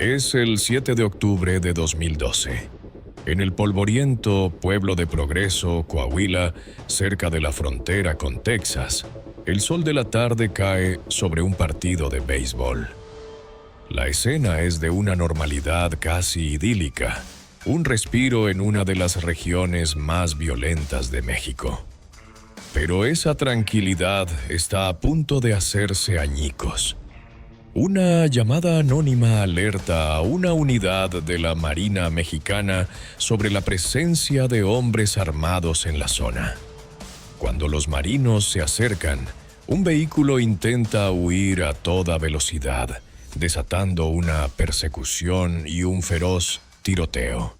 Es el 7 de octubre de 2012. En el polvoriento pueblo de Progreso, Coahuila, cerca de la frontera con Texas, el sol de la tarde cae sobre un partido de béisbol. La escena es de una normalidad casi idílica, un respiro en una de las regiones más violentas de México. Pero esa tranquilidad está a punto de hacerse añicos. Una llamada anónima alerta a una unidad de la Marina Mexicana sobre la presencia de hombres armados en la zona. Cuando los marinos se acercan, un vehículo intenta huir a toda velocidad, desatando una persecución y un feroz tiroteo.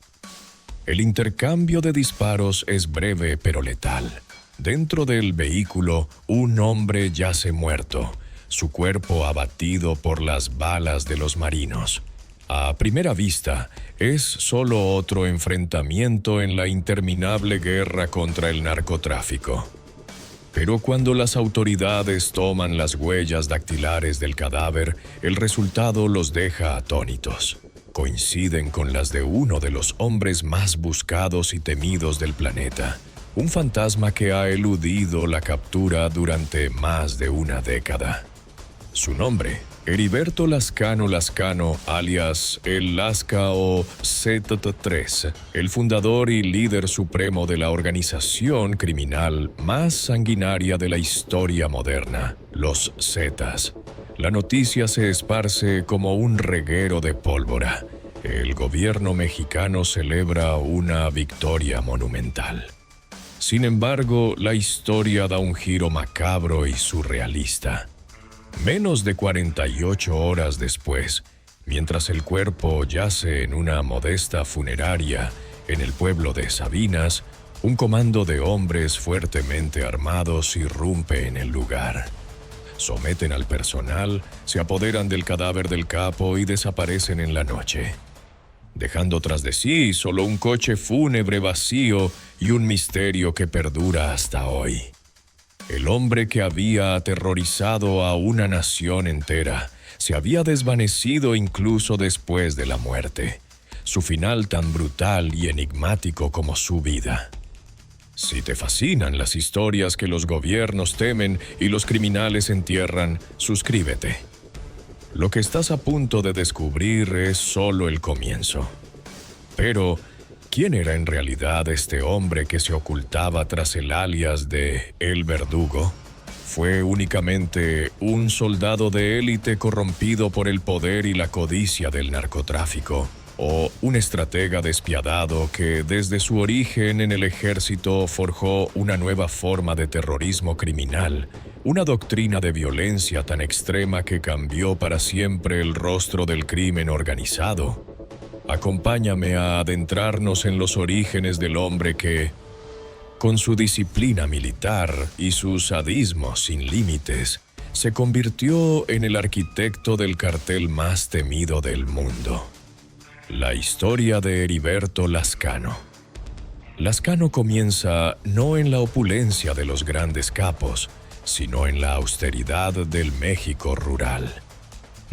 El intercambio de disparos es breve pero letal. Dentro del vehículo, un hombre yace muerto, su cuerpo abatido por las balas de los marinos. A primera vista, es solo otro enfrentamiento en la interminable guerra contra el narcotráfico. Pero cuando las autoridades toman las huellas dactilares del cadáver, el resultado los deja atónitos. Coinciden con las de uno de los hombres más buscados y temidos del planeta, un fantasma que ha eludido la captura durante más de una década. Su nombre, Heriberto Lascano Lascano, alias El Lasca o Z3, el fundador y líder supremo de la organización criminal más sanguinaria de la historia moderna, los Zetas. La noticia se esparce como un reguero de pólvora. El gobierno mexicano celebra una victoria monumental. Sin embargo, la historia da un giro macabro y surrealista. Menos de 48 horas después, mientras el cuerpo yace en una modesta funeraria en el pueblo de Sabinas, un comando de hombres fuertemente armados irrumpe en el lugar. Someten al personal, se apoderan del cadáver del capo y desaparecen en la noche, dejando tras de sí solo un coche fúnebre vacío y un misterio que perdura hasta hoy. El hombre que había aterrorizado a una nación entera se había desvanecido incluso después de la muerte, su final tan brutal y enigmático como su vida. Si te fascinan las historias que los gobiernos temen y los criminales entierran, suscríbete. Lo que estás a punto de descubrir es solo el comienzo. Pero, ¿quién era en realidad este hombre que se ocultaba tras el alias de El Verdugo? ¿Fue únicamente un soldado de élite corrompido por el poder y la codicia del narcotráfico? ¿O un estratega despiadado que desde su origen en el ejército forjó una nueva forma de terrorismo criminal, una doctrina de violencia tan extrema que cambió para siempre el rostro del crimen organizado? Acompáñame a adentrarnos en los orígenes del hombre que, con su disciplina militar y su sadismo sin límites, se convirtió en el arquitecto del cartel más temido del mundo. La historia de Heriberto Lascano. Lascano comienza no en la opulencia de los grandes capos, sino en la austeridad del México rural.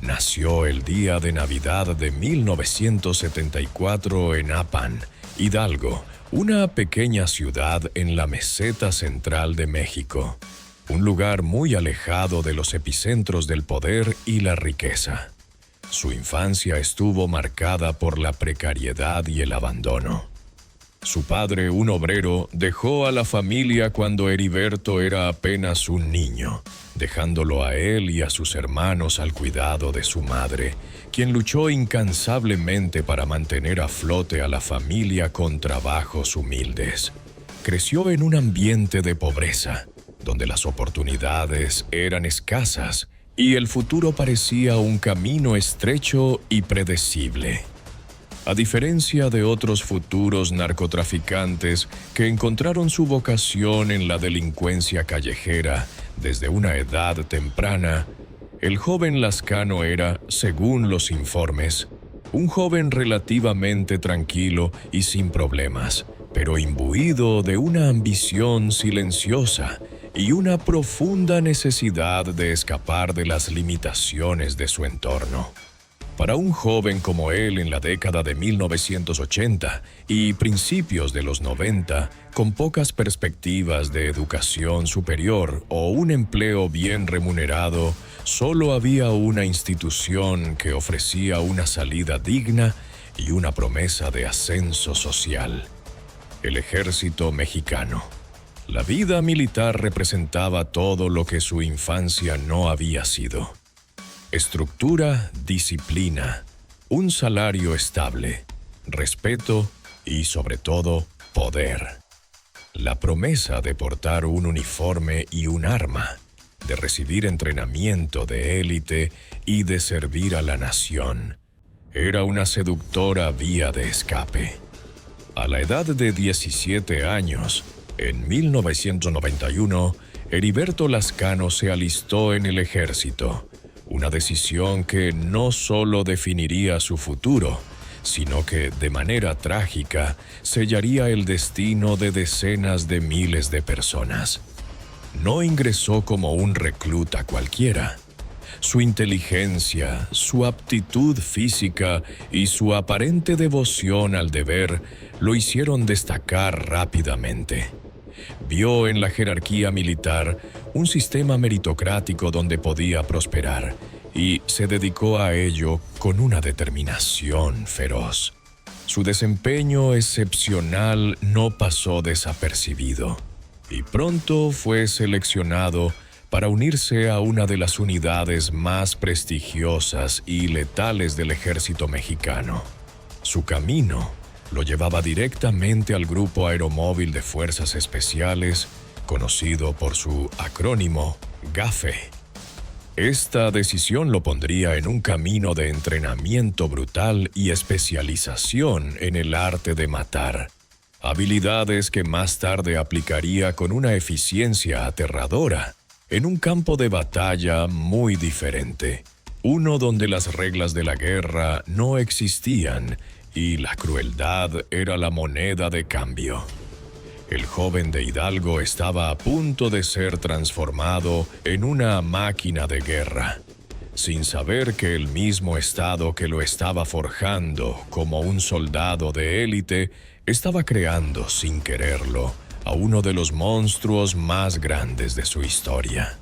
Nació el día de Navidad de 1974 en Apan, Hidalgo, una pequeña ciudad en la meseta central de México, un lugar muy alejado de los epicentros del poder y la riqueza. Su infancia estuvo marcada por la precariedad y el abandono. Su padre, un obrero, dejó a la familia cuando Heriberto era apenas un niño, dejándolo a él y a sus hermanos al cuidado de su madre, quien luchó incansablemente para mantener a flote a la familia con trabajos humildes. Creció en un ambiente de pobreza, donde las oportunidades eran escasas y el futuro parecía un camino estrecho y predecible. A diferencia de otros futuros narcotraficantes que encontraron su vocación en la delincuencia callejera desde una edad temprana, el joven Lascano era, según los informes, un joven relativamente tranquilo y sin problemas, pero imbuido de una ambición silenciosa y una profunda necesidad de escapar de las limitaciones de su entorno. Para un joven como él en la década de 1980 y principios de los 90, con pocas perspectivas de educación superior o un empleo bien remunerado, solo había una institución que ofrecía una salida digna y una promesa de ascenso social: el Ejército Mexicano. La vida militar representaba todo lo que su infancia no había sido: estructura, disciplina, un salario estable, respeto y, sobre todo, poder. La promesa de portar un uniforme y un arma, de recibir entrenamiento de élite y de servir a la nación, era una seductora vía de escape. A la edad de 17 años, en 1991, Heriberto Lascano se alistó en el ejército, una decisión que no solo definiría su futuro, sino que, de manera trágica, sellaría el destino de decenas de miles de personas. No ingresó como un recluta cualquiera. Su inteligencia, su aptitud física y su aparente devoción al deber lo hicieron destacar rápidamente. Vio en la jerarquía militar un sistema meritocrático donde podía prosperar y se dedicó a ello con una determinación feroz. Su desempeño excepcional no pasó desapercibido y pronto fue seleccionado para unirse a una de las unidades más prestigiosas y letales del ejército mexicano. Su camino lo llevaba directamente al Grupo Aeromóvil de Fuerzas Especiales, conocido por su acrónimo GAFE. Esta decisión lo pondría en un camino de entrenamiento brutal y especialización en el arte de matar, habilidades que más tarde aplicaría con una eficiencia aterradora en un campo de batalla muy diferente, uno donde las reglas de la guerra no existían y la crueldad era la moneda de cambio. El joven de Hidalgo estaba a punto de ser transformado en una máquina de guerra, sin saber que el mismo Estado que lo estaba forjando como un soldado de élite estaba creando, sin quererlo, a uno de los monstruos más grandes de su historia.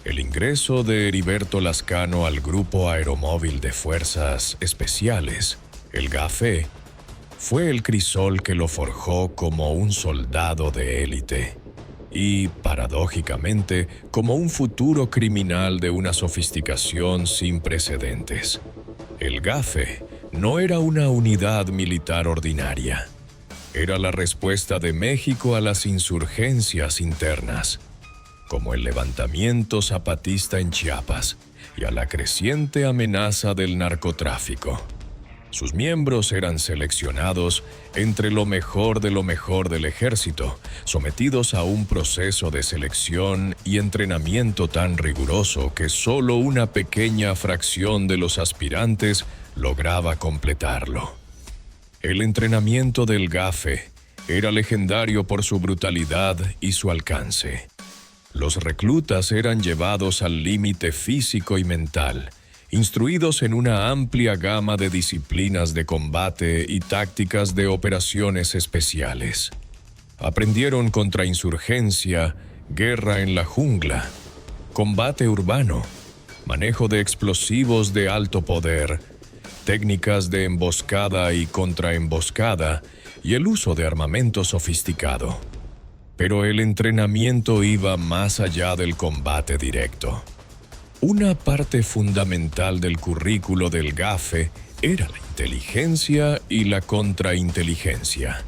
El ingreso de Heriberto Lascano al Grupo Aeromóvil de Fuerzas Especiales, el GAFE, fue el crisol que lo forjó como un soldado de élite y, paradójicamente, como un futuro criminal de una sofisticación sin precedentes. El GAFE no era una unidad militar ordinaria. Era la respuesta de México a las insurgencias internas, como el levantamiento zapatista en Chiapas y a la creciente amenaza del narcotráfico. Sus miembros eran seleccionados entre lo mejor del ejército, sometidos a un proceso de selección y entrenamiento tan riguroso que solo una pequeña fracción de los aspirantes lograba completarlo. El entrenamiento del GAFE era legendario por su brutalidad y su alcance. Los reclutas eran llevados al límite físico y mental, instruidos en una amplia gama de disciplinas de combate y tácticas de operaciones especiales. Aprendieron contrainsurgencia, guerra en la jungla, combate urbano, manejo de explosivos de alto poder, técnicas de emboscada y contraemboscada y el uso de armamento sofisticado. Pero el entrenamiento iba más allá del combate directo. Una parte fundamental del currículo del GAFE era la inteligencia y la contrainteligencia.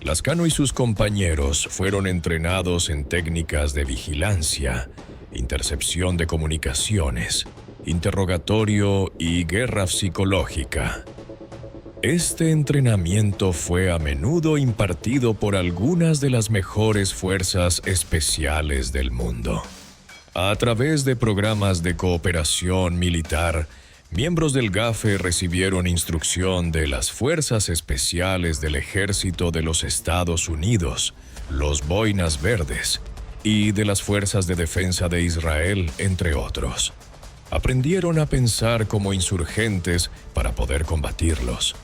Lascano y sus compañeros fueron entrenados en técnicas de vigilancia, intercepción de comunicaciones, interrogatorio y guerra psicológica. Este entrenamiento fue a menudo impartido por algunas de las mejores fuerzas especiales del mundo. A través de programas de cooperación militar, miembros del GAFE recibieron instrucción de las Fuerzas Especiales del Ejército de los Estados Unidos, los Boinas Verdes, y de las Fuerzas de Defensa de Israel, entre otros. Aprendieron a pensar como insurgentes para poder combatirlos,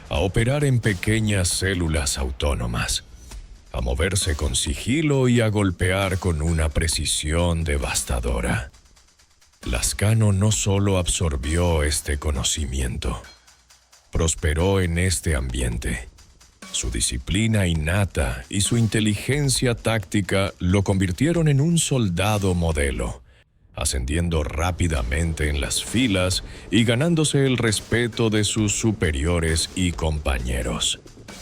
a operar en pequeñas células autónomas, a moverse con sigilo y a golpear con una precisión devastadora. Lascano no solo absorbió este conocimiento, prosperó en este ambiente. Su disciplina innata y su inteligencia táctica lo convirtieron en un soldado modelo, ascendiendo rápidamente en las filas y ganándose el respeto de sus superiores y compañeros.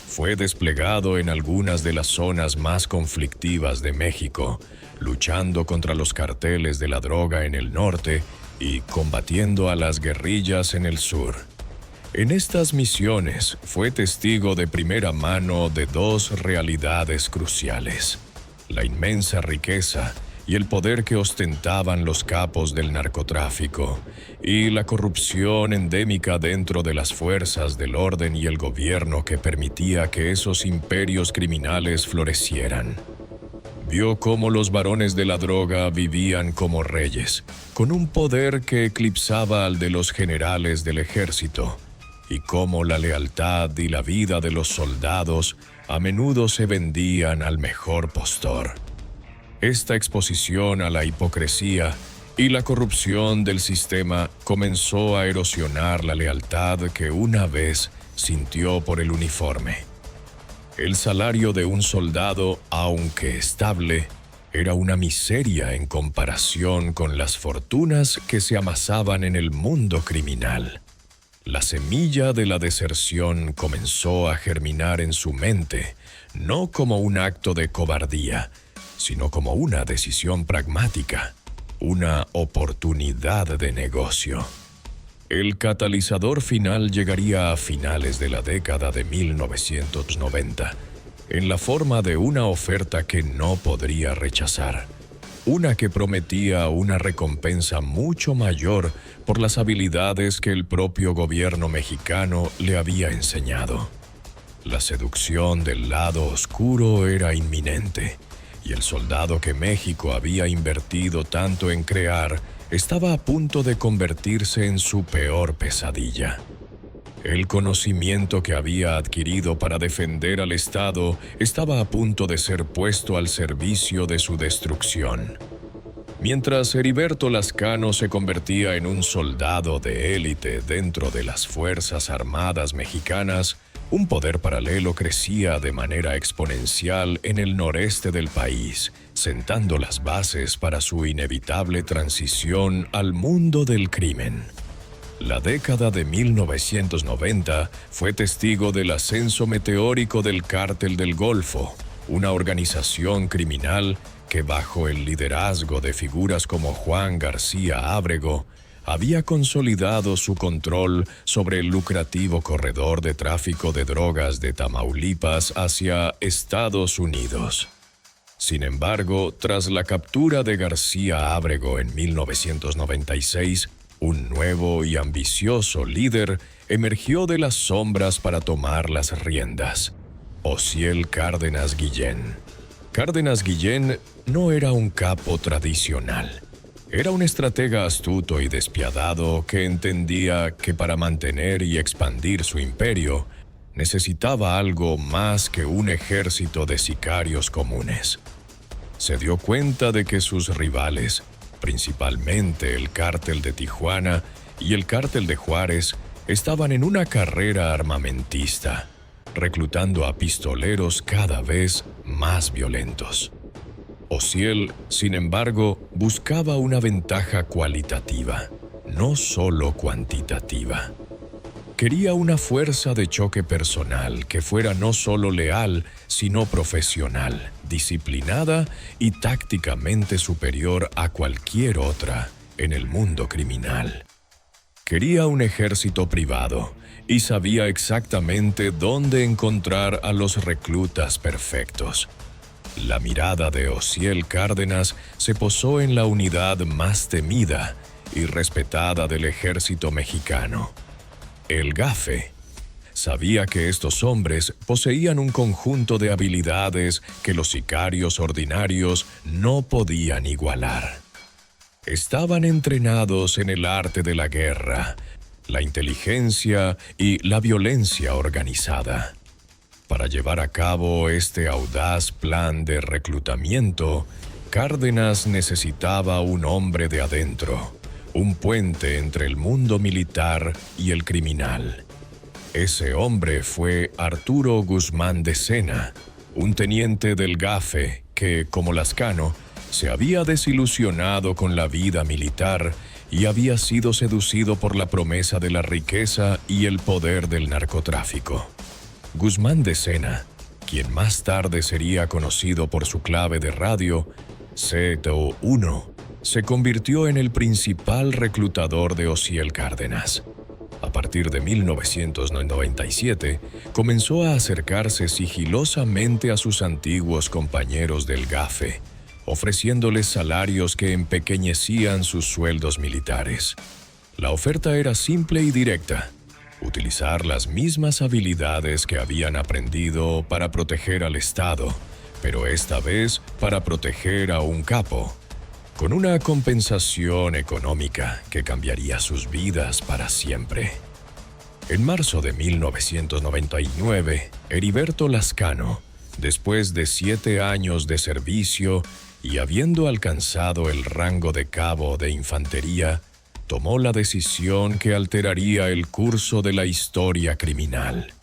Fue desplegado en algunas de las zonas más conflictivas de México, luchando contra los carteles de la droga en el norte y combatiendo a las guerrillas en el sur. En estas misiones fue testigo de primera mano de dos realidades cruciales: la inmensa riqueza y el poder que ostentaban los capos del narcotráfico, y la corrupción endémica dentro de las fuerzas del orden y el gobierno que permitía que esos imperios criminales florecieran. Vio cómo los varones de la droga vivían como reyes, con un poder que eclipsaba al de los generales del ejército, y cómo la lealtad y la vida de los soldados a menudo se vendían al mejor postor. Esta exposición a la hipocresía y la corrupción del sistema comenzó a erosionar la lealtad que una vez sintió por el uniforme. El salario de un soldado, aunque estable, era una miseria en comparación con las fortunas que se amasaban en el mundo criminal. La semilla de la deserción comenzó a germinar en su mente, no como un acto de cobardía, sino como una decisión pragmática, una oportunidad de negocio. El catalizador final llegaría a finales de la década de 1990, en la forma de una oferta que no podría rechazar, una que prometía una recompensa mucho mayor por las habilidades que el propio gobierno mexicano le había enseñado. La seducción del lado oscuro era inminente, y el soldado que México había invertido tanto en crear estaba a punto de convertirse en su peor pesadilla. El conocimiento que había adquirido para defender al Estado estaba a punto de ser puesto al servicio de su destrucción. Mientras Heriberto Lascano se convertía en un soldado de élite dentro de las Fuerzas Armadas mexicanas, un poder paralelo crecía de manera exponencial en el noreste del país, sentando las bases para su inevitable transición al mundo del crimen. La década de 1990 fue testigo del ascenso meteórico del Cártel del Golfo, una organización criminal que, bajo el liderazgo de figuras como Juan García Ábrego, había consolidado su control sobre el lucrativo corredor de tráfico de drogas de Tamaulipas hacia Estados Unidos. Sin embargo, tras la captura de García Ábrego en 1996, un nuevo y ambicioso líder emergió de las sombras para tomar las riendas: Osiel Cárdenas Guillén. Cárdenas Guillén no era un capo tradicional. Era un estratega astuto y despiadado que entendía que para mantener y expandir su imperio necesitaba algo más que un ejército de sicarios comunes. Se dio cuenta de que sus rivales, principalmente el Cártel de Tijuana y el Cártel de Juárez, estaban en una carrera armamentista, reclutando a pistoleros cada vez más violentos. Osiel, sin embargo, buscaba una ventaja cualitativa, no solo cuantitativa. Quería una fuerza de choque personal que fuera no solo leal, sino profesional, disciplinada y tácticamente superior a cualquier otra en el mundo criminal. Quería un ejército privado y sabía exactamente dónde encontrar a los reclutas perfectos. La mirada de Osiel Cárdenas se posó en la unidad más temida y respetada del ejército mexicano: el GAFE. Sabía que estos hombres poseían un conjunto de habilidades que los sicarios ordinarios no podían igualar. estaban entrenados en el arte de la guerra, la inteligencia y la violencia organizada. Para llevar a cabo este audaz plan de reclutamiento, Cárdenas necesitaba un hombre de adentro, un puente entre el mundo militar y el criminal. Ese hombre fue Arturo Guzmán de Sena, un teniente del GAFE que, como Lascano, se había desilusionado con la vida militar y había sido seducido por la promesa de la riqueza y el poder del narcotráfico. Guzmán de Sena, quien más tarde sería conocido por su clave de radio, Z1, se convirtió en el principal reclutador de Osiel Cárdenas. A partir de 1997, comenzó a acercarse sigilosamente a sus antiguos compañeros del GAFE, ofreciéndoles salarios que empequeñecían sus sueldos militares. La oferta era simple y directa: utilizar las mismas habilidades que habían aprendido para proteger al Estado, pero esta vez para proteger a un capo, con una compensación económica que cambiaría sus vidas para siempre. En marzo de 1999, Heriberto Lascano, después de 7 años de servicio y habiendo alcanzado el rango de cabo de infantería, tomó la decisión que alteraría el curso de la historia criminal.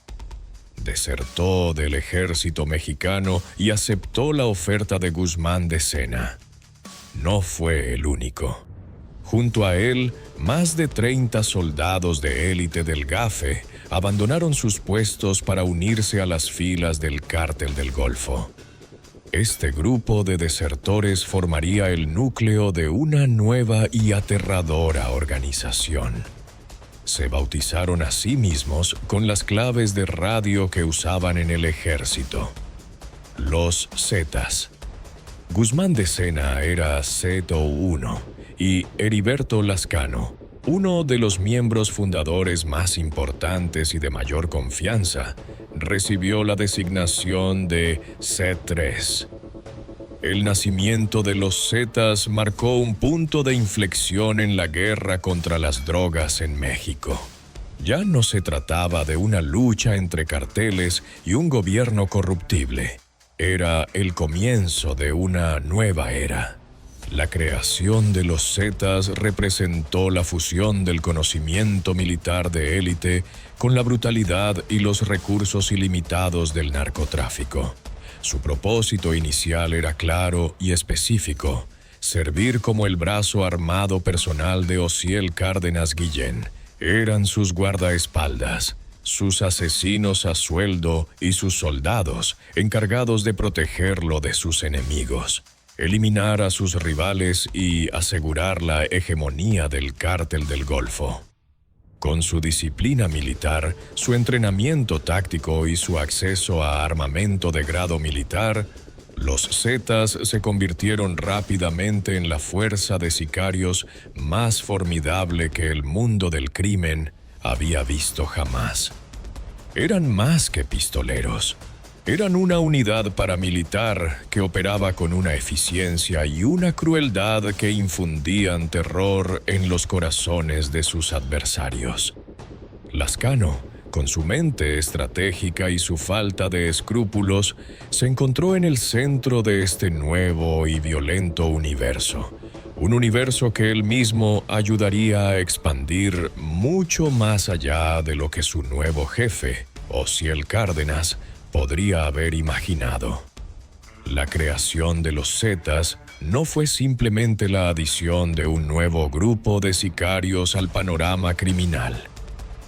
Desertó del ejército mexicano y aceptó la oferta de Guzmán de Sena. No fue el único. Junto a él, más de 30 soldados de élite del GAFE abandonaron sus puestos para unirse a las filas del Cártel del Golfo. Este grupo de desertores formaría el núcleo de una nueva y aterradora organización. Se bautizaron a sí mismos con las claves de radio que usaban en el ejército: los Zetas. Guzmán de Sena era Z1 y Heriberto Lascano, uno de los miembros fundadores más importantes y de mayor confianza, recibió la designación de Z3. El nacimiento de los Zetas marcó un punto de inflexión en la guerra contra las drogas en México. Ya no se trataba de una lucha entre carteles y un gobierno corruptible. Era el comienzo de una nueva era. La creación de los Zetas representó la fusión del conocimiento militar de élite con la brutalidad y los recursos ilimitados del narcotráfico. Su propósito inicial era claro y específico: servir como el brazo armado personal de Osiel Cárdenas Guillén. Eran sus guardaespaldas, sus asesinos a sueldo y sus soldados encargados de protegerlo de sus enemigos, eliminar a sus rivales y asegurar la hegemonía del Cártel del Golfo. Con su disciplina militar, su entrenamiento táctico y su acceso a armamento de grado militar, los Zetas se convirtieron rápidamente en la fuerza de sicarios más formidable que el mundo del crimen había visto jamás. Eran más que pistoleros. Eran una unidad paramilitar que operaba con una eficiencia y una crueldad que infundían terror en los corazones de sus adversarios. Lascano, con su mente estratégica y su falta de escrúpulos, se encontró en el centro de este nuevo y violento universo. Un universo que él mismo ayudaría a expandir mucho más allá de lo que su nuevo jefe, Osiel Cárdenas, podría haber imaginado. La creación de los Zetas no fue simplemente la adición de un nuevo grupo de sicarios al panorama criminal.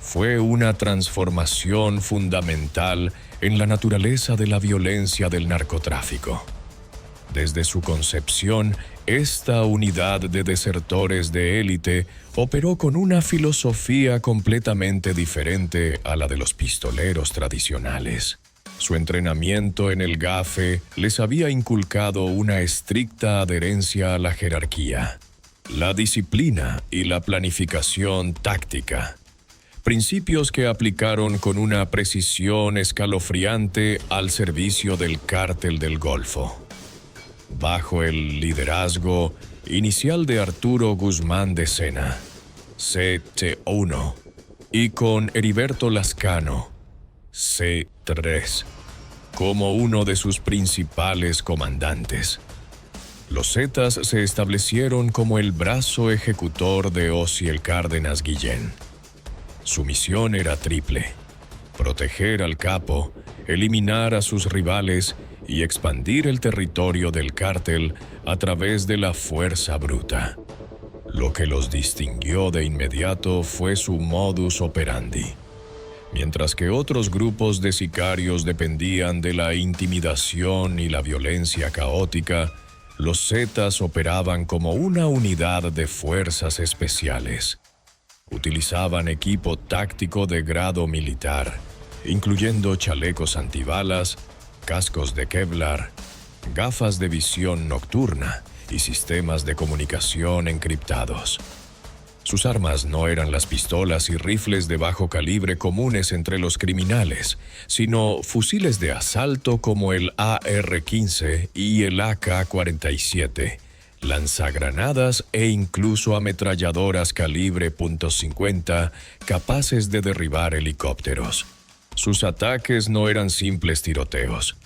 Fue una transformación fundamental en la naturaleza de la violencia del narcotráfico. Desde su concepción, esta unidad de desertores de élite operó con una filosofía completamente diferente a la de los pistoleros tradicionales. Su entrenamiento en el GAFE les había inculcado una estricta adherencia a la jerarquía, la disciplina y la planificación táctica, principios que aplicaron con una precisión escalofriante al servicio del Cártel del Golfo. Bajo el liderazgo inicial de Arturo Guzmán de Sena, CT1, y con Heriberto Lascano, C3, como uno de sus principales comandantes. Los Zetas se establecieron como el brazo ejecutor de Osiel Cárdenas Guillén. Su misión era triple: proteger al capo, eliminar a sus rivales y expandir el territorio del cártel a través de la fuerza bruta. Lo que los distinguió de inmediato fue su modus operandi. Mientras que otros grupos de sicarios dependían de la intimidación y la violencia caótica, los Zetas operaban como una unidad de fuerzas especiales. Utilizaban equipo táctico de grado militar, incluyendo chalecos antibalas, cascos de Kevlar, gafas de visión nocturna y sistemas de comunicación encriptados. Sus armas no eran las pistolas y rifles de bajo calibre comunes entre los criminales, sino fusiles de asalto como el AR-15 y el AK-47, lanzagranadas e incluso ametralladoras calibre .50 capaces de derribar helicópteros. Sus ataques no eran simples tiroteos,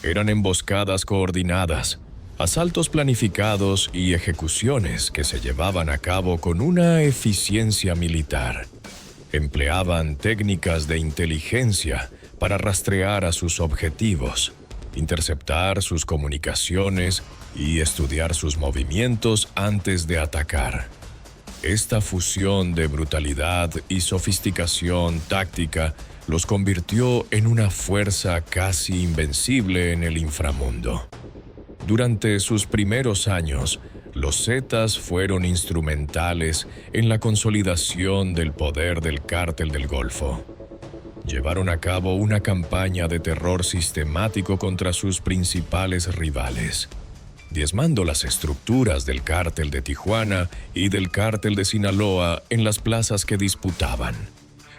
eran emboscadas coordinadas, asaltos planificados y ejecuciones que se llevaban a cabo con una eficiencia militar. Empleaban técnicas de inteligencia para rastrear a sus objetivos, interceptar sus comunicaciones y estudiar sus movimientos antes de atacar. Esta fusión de brutalidad y sofisticación táctica los convirtió en una fuerza casi invencible en el inframundo. Durante sus primeros años, los Zetas fueron instrumentales en la consolidación del poder del Cártel del Golfo. Llevaron a cabo una campaña de terror sistemático contra sus principales rivales, diezmando las estructuras del Cártel de Tijuana y del Cártel de Sinaloa en las plazas que disputaban.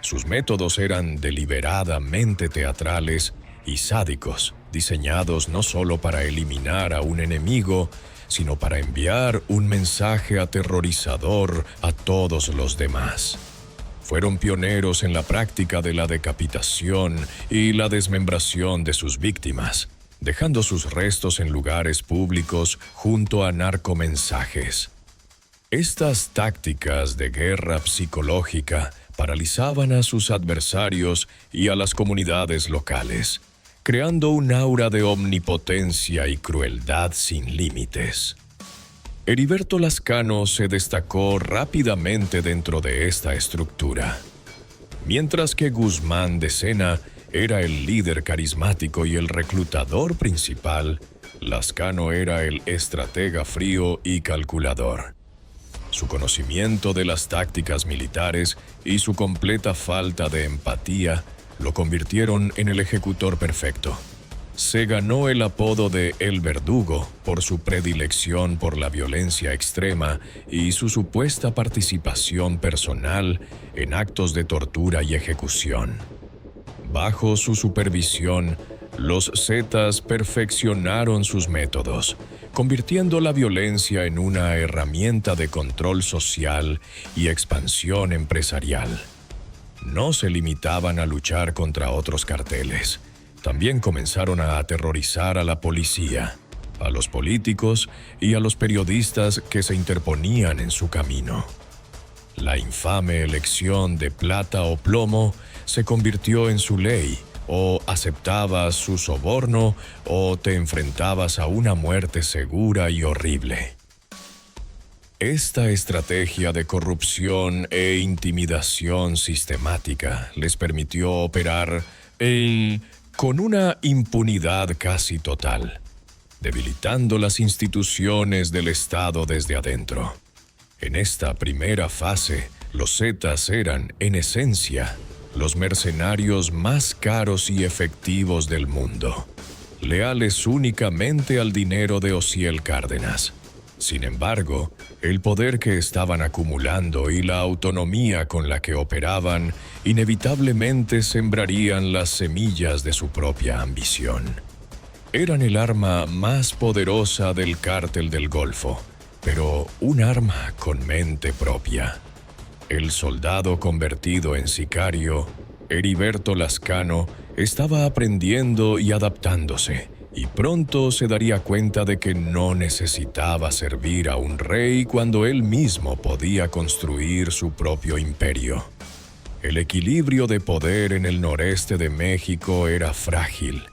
Sus métodos eran deliberadamente teatrales y sádicos, diseñados no solo para eliminar a un enemigo, sino para enviar un mensaje aterrorizador a todos los demás. Fueron pioneros en la práctica de la decapitación y la desmembración de sus víctimas, dejando sus restos en lugares públicos junto a narcomensajes. Estas tácticas de guerra psicológica paralizaban a sus adversarios y a las comunidades locales, creando un aura de omnipotencia y crueldad sin límites. Heriberto Lascano se destacó rápidamente dentro de esta estructura. Mientras que Guzmán de Sena era el líder carismático y el reclutador principal, Lascano era el estratega frío y calculador. Su conocimiento de las tácticas militares y su completa falta de empatía lo convirtieron en el ejecutor perfecto. Se ganó el apodo de El Verdugo por su predilección por la violencia extrema y su supuesta participación personal en actos de tortura y ejecución. Bajo su supervisión, los Zetas perfeccionaron sus métodos, convirtiendo la violencia en una herramienta de control social y expansión empresarial. No se limitaban a luchar contra otros carteles. También comenzaron a aterrorizar a la policía, a los políticos y a los periodistas que se interponían en su camino. La infame elección de plata o plomo se convirtió en su ley: o aceptabas su soborno o te enfrentabas a una muerte segura y horrible. Esta estrategia de corrupción e intimidación sistemática les permitió operar con una impunidad casi total, debilitando las instituciones del Estado desde adentro. En esta primera fase, los Zetas eran, en esencia, los mercenarios más caros y efectivos del mundo, leales únicamente al dinero de Osiel Cárdenas. Sin embargo, el poder que estaban acumulando y la autonomía con la que operaban inevitablemente sembrarían las semillas de su propia ambición. Eran el arma más poderosa del Cártel del Golfo, pero un arma con mente propia. El soldado convertido en sicario, Heriberto Lascano, estaba aprendiendo y adaptándose, y pronto se daría cuenta de que no necesitaba servir a un rey cuando él mismo podía construir su propio imperio. El equilibrio de poder en el noreste de México era frágil,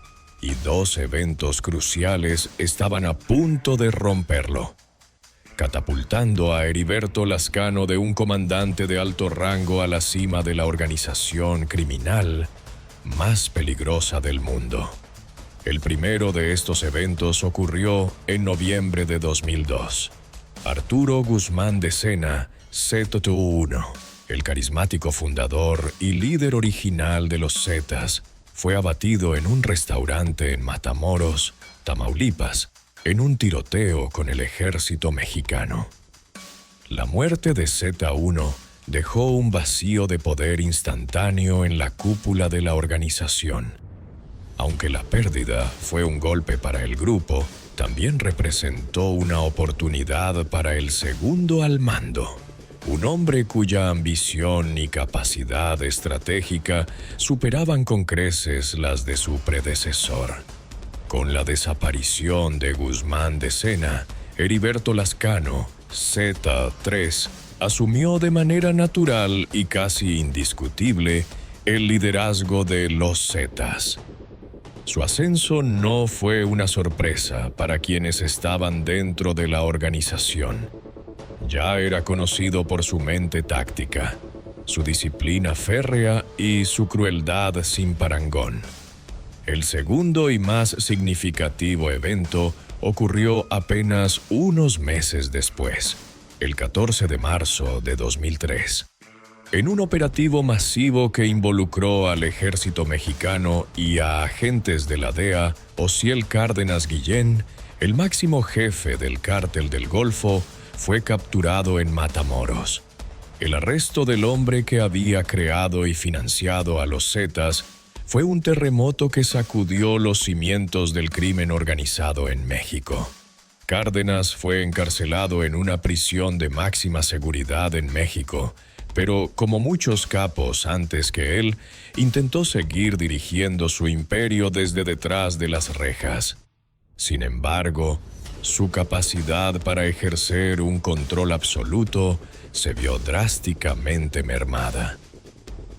y dos eventos cruciales estaban a punto de romperlo, catapultando a Heriberto Lascano de un comandante de alto rango a la cima de la organización criminal más peligrosa del mundo. El primero de estos eventos ocurrió en noviembre de 2002. Arturo Guzmán de Sena, ZTU-1, el carismático fundador y líder original de los Zetas, fue abatido en un restaurante en Matamoros, Tamaulipas, en un tiroteo con el ejército mexicano. La muerte de Z1 dejó un vacío de poder instantáneo en la cúpula de la organización. Aunque la pérdida fue un golpe para el grupo, también representó una oportunidad para el segundo al mando, un hombre cuya ambición y capacidad estratégica superaban con creces las de su predecesor. Con la desaparición de Guzmán de Sena, Heriberto Lascano, Z3, asumió de manera natural y casi indiscutible el liderazgo de los Zetas. Su ascenso no fue una sorpresa para quienes estaban dentro de la organización. Ya era conocido por su mente táctica, su disciplina férrea y su crueldad sin parangón. El segundo y más significativo evento ocurrió apenas unos meses después, el 14 de marzo de 2003. En un operativo masivo que involucró al ejército mexicano y a agentes de la DEA, Osiel Cárdenas Guillén, el máximo jefe del Cártel del Golfo, fue capturado en Matamoros. El arresto del hombre que había creado y financiado a los Zetas fue un terremoto que sacudió los cimientos del crimen organizado en México. Cárdenas fue encarcelado en una prisión de máxima seguridad en México, pero como muchos capos antes que él, intentó seguir dirigiendo su imperio desde detrás de las rejas. Sin embargo, su capacidad para ejercer un control absoluto se vio drásticamente mermada.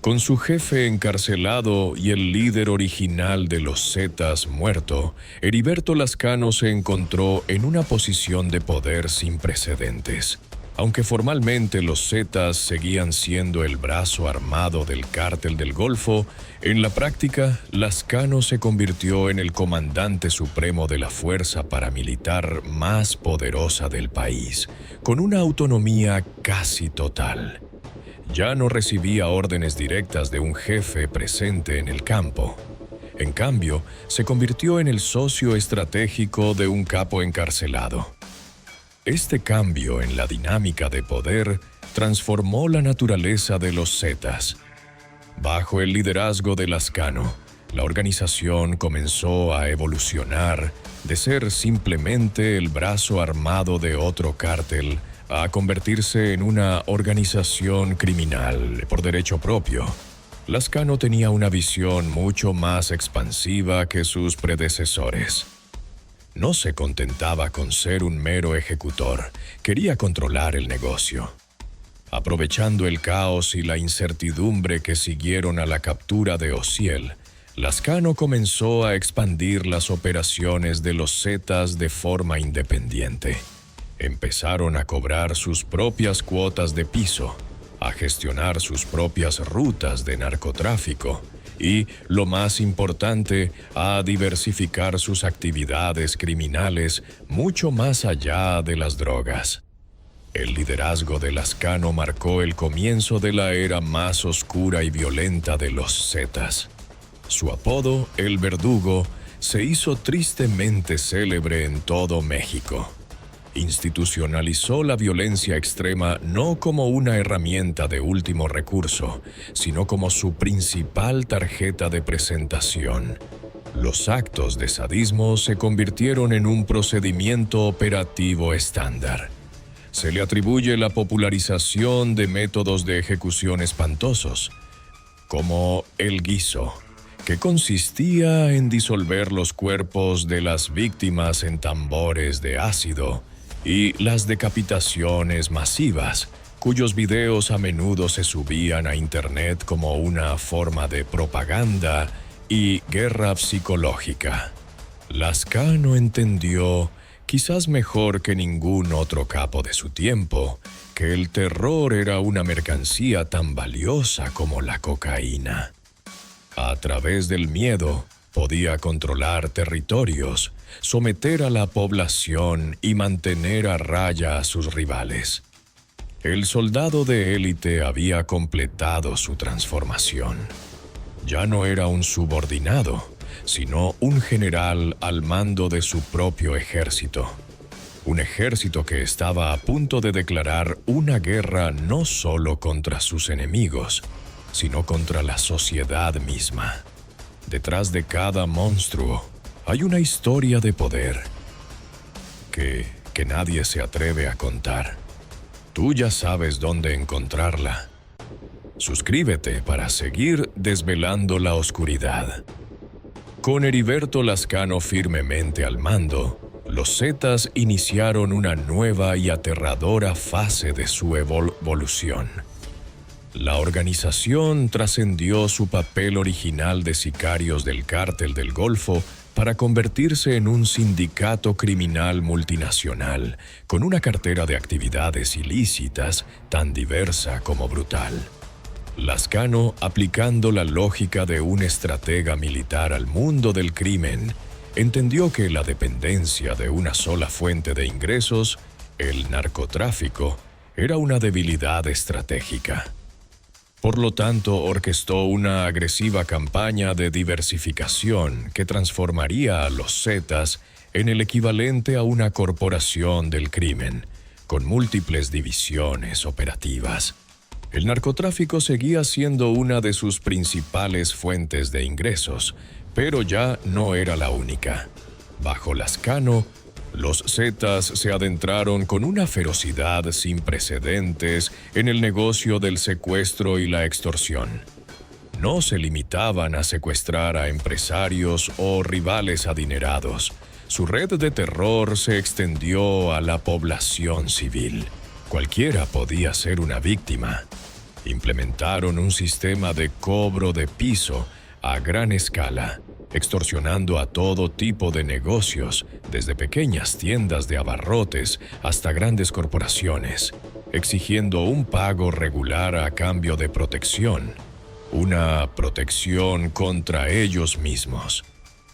Con su jefe encarcelado y el líder original de los Zetas muerto, Heriberto Lascano se encontró en una posición de poder sin precedentes. Aunque formalmente los Zetas seguían siendo el brazo armado del Cártel del Golfo, en la práctica, Lascano se convirtió en el comandante supremo de la fuerza paramilitar más poderosa del país, con una autonomía casi total. Ya no recibía órdenes directas de un jefe presente en el campo. En cambio, se convirtió en el socio estratégico de un capo encarcelado. Este cambio en la dinámica de poder transformó la naturaleza de los Zetas. Bajo el liderazgo de Lascano, la organización comenzó a evolucionar de ser simplemente el brazo armado de otro cártel a convertirse en una organización criminal por derecho propio. Lascano tenía una visión mucho más expansiva que sus predecesores. No se contentaba con ser un mero ejecutor, quería controlar el negocio. Aprovechando el caos y la incertidumbre que siguieron a la captura de Osiel, Lascano comenzó a expandir las operaciones de los Zetas de forma independiente. Empezaron a cobrar sus propias cuotas de piso, a gestionar sus propias rutas de narcotráfico y, lo más importante, a diversificar sus actividades criminales mucho más allá de las drogas. El liderazgo de Lascano marcó el comienzo de la era más oscura y violenta de los Zetas. Su apodo, El Verdugo, se hizo tristemente célebre en todo México. Institucionalizó la violencia extrema no como una herramienta de último recurso, sino como su principal tarjeta de presentación. Los actos de sadismo se convirtieron en un procedimiento operativo estándar. Se le atribuye la popularización de métodos de ejecución espantosos, como el guiso, que consistía en disolver los cuerpos de las víctimas en tambores de ácido, y las decapitaciones masivas, cuyos videos a menudo se subían a Internet como una forma de propaganda y guerra psicológica. Lascano entendió, quizás mejor que ningún otro capo de su tiempo, que el terror era una mercancía tan valiosa como la cocaína. A través del miedo, podía controlar territorios, someter a la población y mantener a raya a sus rivales. El soldado de élite había completado su transformación. Ya no era un subordinado, sino un general al mando de su propio ejército. Un ejército que estaba a punto de declarar una guerra no solo contra sus enemigos, sino contra la sociedad misma. Detrás de cada monstruo hay una historia de poder que nadie se atreve a contar. Tú ya sabes dónde encontrarla. Suscríbete para seguir desvelando la oscuridad. Con Heriberto Lascano firmemente al mando, los Zetas iniciaron una nueva y aterradora fase de su evolución. La organización trascendió su papel original de sicarios del Cártel del Golfo para convertirse en un sindicato criminal multinacional, con una cartera de actividades ilícitas tan diversa como brutal. Lascano, aplicando la lógica de un estratega militar al mundo del crimen, entendió que la dependencia de una sola fuente de ingresos, el narcotráfico, era una debilidad estratégica. Por lo tanto, orquestó una agresiva campaña de diversificación que transformaría a los Zetas en el equivalente a una corporación del crimen, con múltiples divisiones operativas. El narcotráfico seguía siendo una de sus principales fuentes de ingresos, pero ya no era la única. Bajo Lascano, los Zetas se adentraron con una ferocidad sin precedentes en el negocio del secuestro y la extorsión. No se limitaban a secuestrar a empresarios o rivales adinerados. Su red de terror se extendió a la población civil. Cualquiera podía ser una víctima. Implementaron un sistema de cobro de piso a gran escala, extorsionando a todo tipo de negocios, desde pequeñas tiendas de abarrotes hasta grandes corporaciones, exigiendo un pago regular a cambio de protección, una protección contra ellos mismos.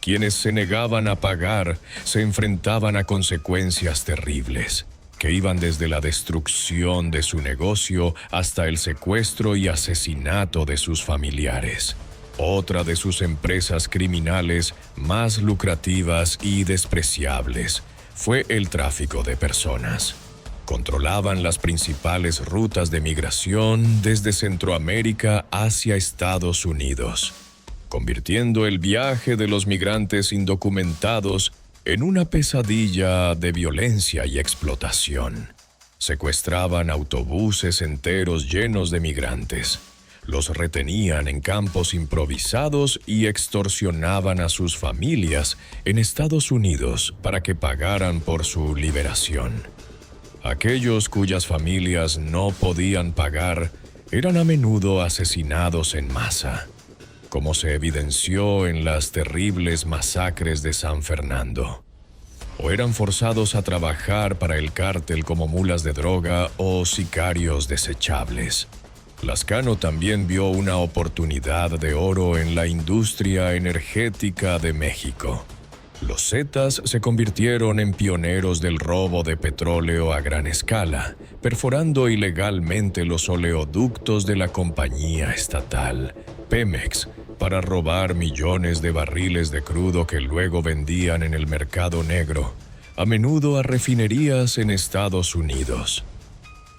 Quienes se negaban a pagar se enfrentaban a consecuencias terribles, que iban desde la destrucción de su negocio hasta el secuestro y asesinato de sus familiares. Otra de sus empresas criminales más lucrativas y despreciables fue el tráfico de personas. Controlaban las principales rutas de migración desde Centroamérica hacia Estados Unidos, convirtiendo el viaje de los migrantes indocumentados en una pesadilla de violencia y explotación. Secuestraban autobuses enteros llenos de migrantes. Los retenían en campos improvisados y extorsionaban a sus familias en Estados Unidos para que pagaran por su liberación. Aquellos cuyas familias no podían pagar eran a menudo asesinados en masa, como se evidenció en las terribles masacres de San Fernando. O eran forzados a trabajar para el cártel como mulas de droga o sicarios desechables. Lascano también vio una oportunidad de oro en la industria energética de México. Los Zetas se convirtieron en pioneros del robo de petróleo a gran escala, perforando ilegalmente los oleoductos de la compañía estatal, Pemex, para robar millones de barriles de crudo que luego vendían en el mercado negro, a menudo a refinerías en Estados Unidos.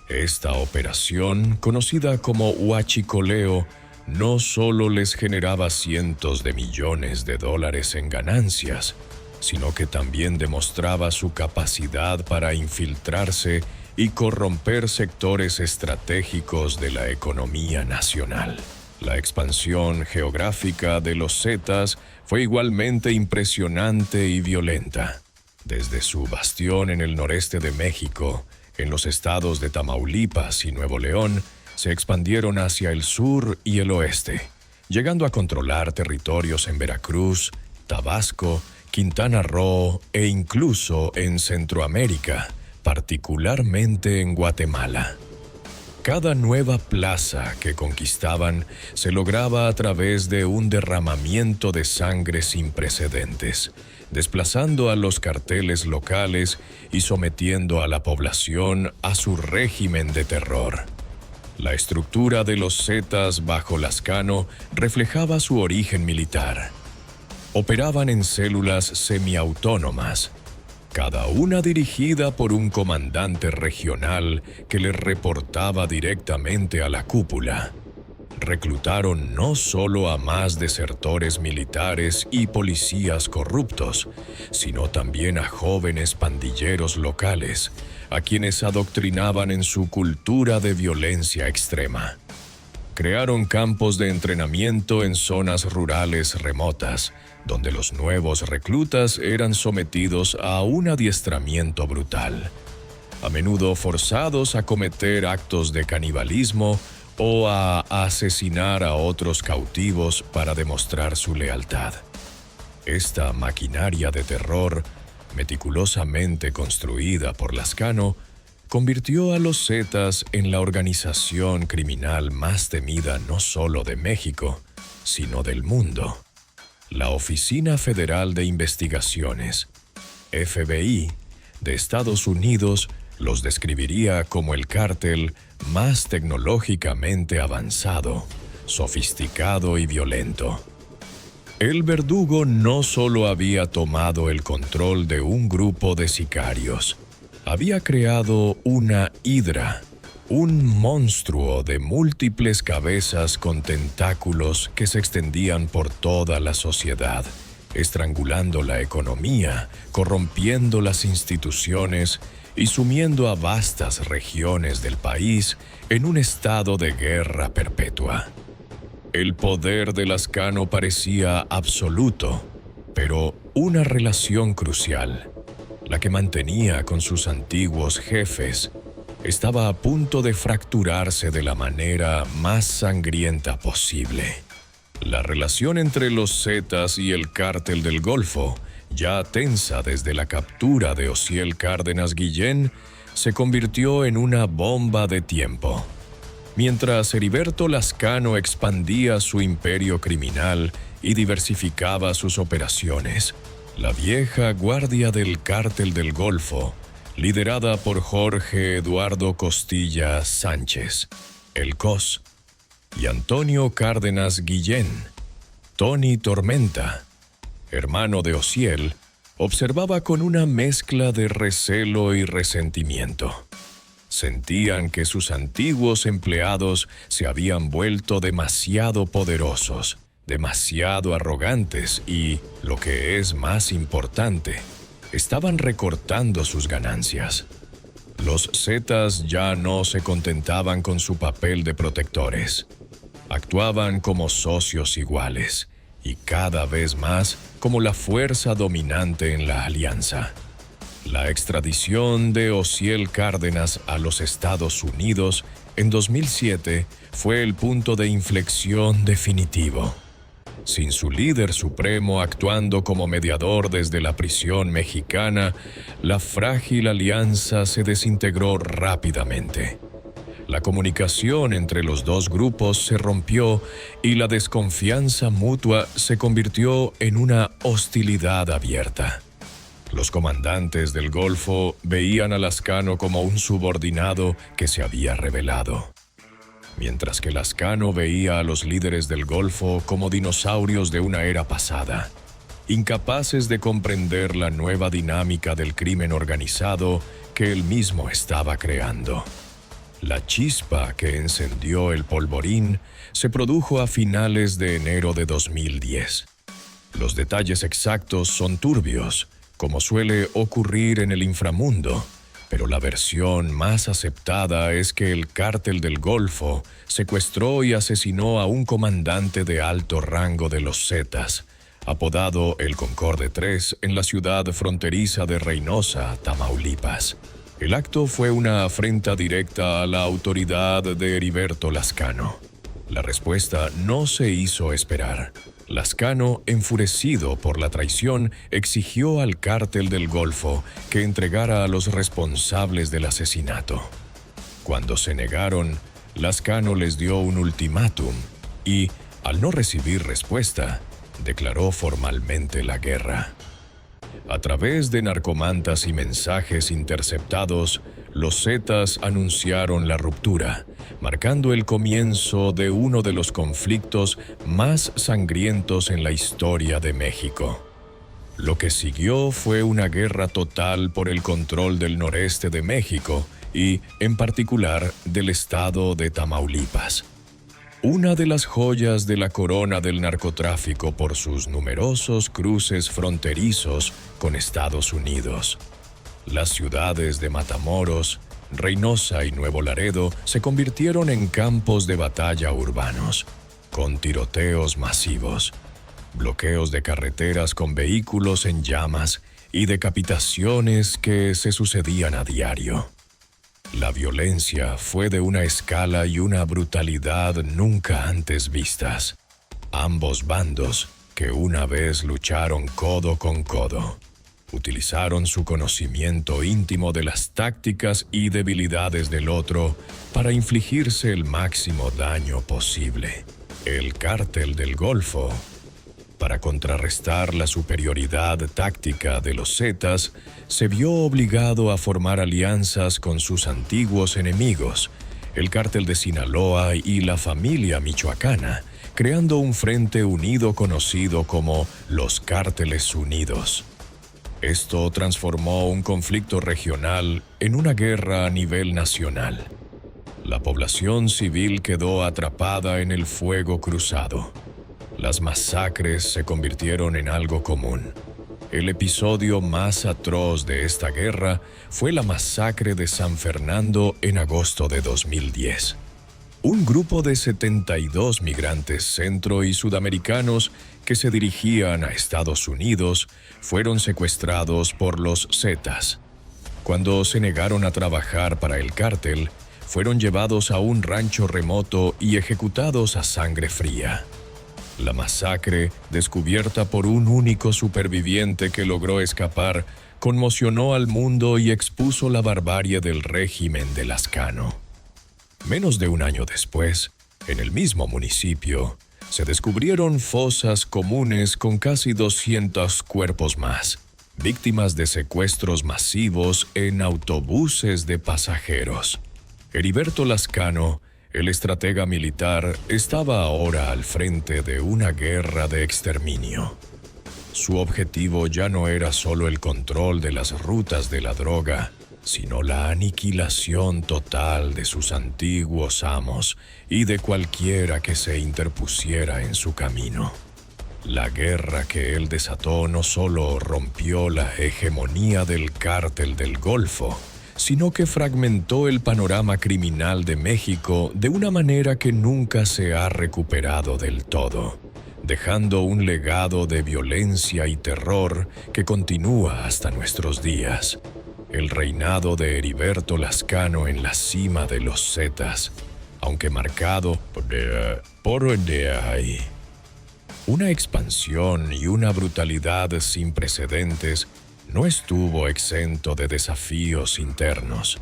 Esta operación, conocida como huachicoleo, no solo les generaba cientos de millones de dólares en ganancias, sino que también demostraba su capacidad para infiltrarse y corromper sectores estratégicos de la economía nacional. La expansión geográfica de los Zetas fue igualmente impresionante y violenta. Desde su bastión en el noreste de México, en los estados de Tamaulipas y Nuevo León, se expandieron hacia el sur y el oeste, llegando a controlar territorios en Veracruz, Tabasco, Quintana Roo e incluso en Centroamérica, particularmente en Guatemala. Cada nueva plaza que conquistaban se lograba a través de un derramamiento de sangre sin precedentes, desplazando a los carteles locales y sometiendo a la población a su régimen de terror. La estructura de los Zetas bajo Lascano reflejaba su origen militar. Operaban en células semiautónomas, cada una dirigida por un comandante regional que les reportaba directamente a la cúpula. Reclutaron no solo a más desertores militares y policías corruptos, sino también a jóvenes pandilleros locales, a quienes adoctrinaban en su cultura de violencia extrema. Crearon campos de entrenamiento en zonas rurales remotas, donde los nuevos reclutas eran sometidos a un adiestramiento brutal, a menudo forzados a cometer actos de canibalismo o a asesinar a otros cautivos para demostrar su lealtad. Esta maquinaria de terror, meticulosamente construida por Lascano, convirtió a los Zetas en la organización criminal más temida no solo de México, sino del mundo. La Oficina Federal de Investigaciones, FBI, de Estados Unidos los describiría como el cártel más tecnológicamente avanzado, sofisticado y violento. El Verdugo no solo había tomado el control de un grupo de sicarios, había creado una hidra, un monstruo de múltiples cabezas con tentáculos que se extendían por toda la sociedad, estrangulando la economía, corrompiendo las instituciones y sumiendo a vastas regiones del país en un estado de guerra perpetua. El poder de Lascano parecía absoluto, pero una relación crucial, la que mantenía con sus antiguos jefes, estaba a punto de fracturarse de la manera más sangrienta posible. La relación entre los Zetas y el Cártel del Golfo, ya tensa desde la captura de Osiel Cárdenas Guillén, se convirtió en una bomba de tiempo. Mientras Heriberto Lascano expandía su imperio criminal y diversificaba sus operaciones, la vieja guardia del Cártel del Golfo, liderada por Jorge Eduardo Costilla Sánchez, el COS, y Antonio Cárdenas Guillén, Tony Tormenta, hermano de Osiel, observaba con una mezcla de recelo y resentimiento. Sentían que sus antiguos empleados se habían vuelto demasiado poderosos, demasiado arrogantes y, lo que es más importante, estaban recortando sus ganancias. Los Zetas ya no se contentaban con su papel de protectores. Actuaban como socios iguales y cada vez más como la fuerza dominante en la alianza. La extradición de Osiel Cárdenas a los Estados Unidos en 2007 fue el punto de inflexión definitivo. Sin su líder supremo actuando como mediador desde la prisión mexicana, la frágil alianza se desintegró rápidamente. La comunicación entre los dos grupos se rompió y la desconfianza mutua se convirtió en una hostilidad abierta. Los comandantes del Golfo veían a Lascano como un subordinado que se había rebelado, mientras que Lascano veía a los líderes del Golfo como dinosaurios de una era pasada, incapaces de comprender la nueva dinámica del crimen organizado que él mismo estaba creando. La chispa que encendió el polvorín se produjo a finales de enero de 2010. Los detalles exactos son turbios, como suele ocurrir en el inframundo, Pero la versión más aceptada es que el Cártel del Golfo secuestró y asesinó a un comandante de alto rango de los Zetas, apodado el Concorde 3, en la ciudad fronteriza de Reynosa, Tamaulipas. El acto fue una afrenta directa a la autoridad de Heriberto Lascano. La respuesta no se hizo esperar. Lascano, enfurecido por la traición, exigió al Cártel del Golfo que entregara a los responsables del asesinato. Cuando se negaron, Lascano les dio un ultimátum y, al no recibir respuesta, declaró formalmente la guerra. A través de narcomantas y mensajes interceptados, los Zetas anunciaron la ruptura, marcando el comienzo de uno de los conflictos más sangrientos en la historia de México. Lo que siguió fue una guerra total por el control del noreste de México y, en particular, del estado de Tamaulipas. Una de las joyas de la corona del narcotráfico por sus numerosos cruces fronterizos con Estados Unidos. Las ciudades de Matamoros, Reynosa y Nuevo Laredo se convirtieron en campos de batalla urbanos, con tiroteos masivos, bloqueos de carreteras con vehículos en llamas y decapitaciones que se sucedían a diario. La violencia fue de una escala y una brutalidad nunca antes vistas. Ambos bandos, que una vez lucharon codo con codo, utilizaron su conocimiento íntimo de las tácticas y debilidades del otro para infligirse el máximo daño posible. El Cártel del Golfo, para contrarrestar la superioridad táctica de los Zetas, se vio obligado a formar alianzas con sus antiguos enemigos, el Cártel de Sinaloa y la familia michoacana, creando un frente unido conocido como los Cárteles Unidos. Esto transformó un conflicto regional en una guerra a nivel nacional. La población civil quedó atrapada en el fuego cruzado. Las masacres se convirtieron en algo común. El episodio más atroz de esta guerra fue la masacre de San Fernando en agosto de 2010. Un grupo de 72 migrantes centro- y sudamericanos que se dirigían a Estados Unidos fueron secuestrados por los Zetas. Cuando se negaron a trabajar para el cártel, fueron llevados a un rancho remoto y ejecutados a sangre fría. La masacre, descubierta por un único superviviente que logró escapar, conmocionó al mundo y expuso la barbarie del régimen de Lascano. Menos de un año después, en el mismo municipio, se descubrieron fosas comunes con casi 200 cuerpos más, víctimas de secuestros masivos en autobuses de pasajeros. Heriberto Lascano, el estratega militar, estaba ahora al frente de una guerra de exterminio. Su objetivo ya no era solo el control de las rutas de la droga, sino la aniquilación total de sus antiguos amos y de cualquiera que se interpusiera en su camino. La guerra que él desató no solo rompió la hegemonía del Cártel del Golfo, sino que fragmentó el panorama criminal de México de una manera que nunca se ha recuperado del todo, dejando un legado de violencia y terror que continúa hasta nuestros días. El reinado de Heriberto Lascano en la cima de los Zetas, aunque marcado por una expansión y una brutalidad sin precedentes, no estuvo exento de desafíos internos.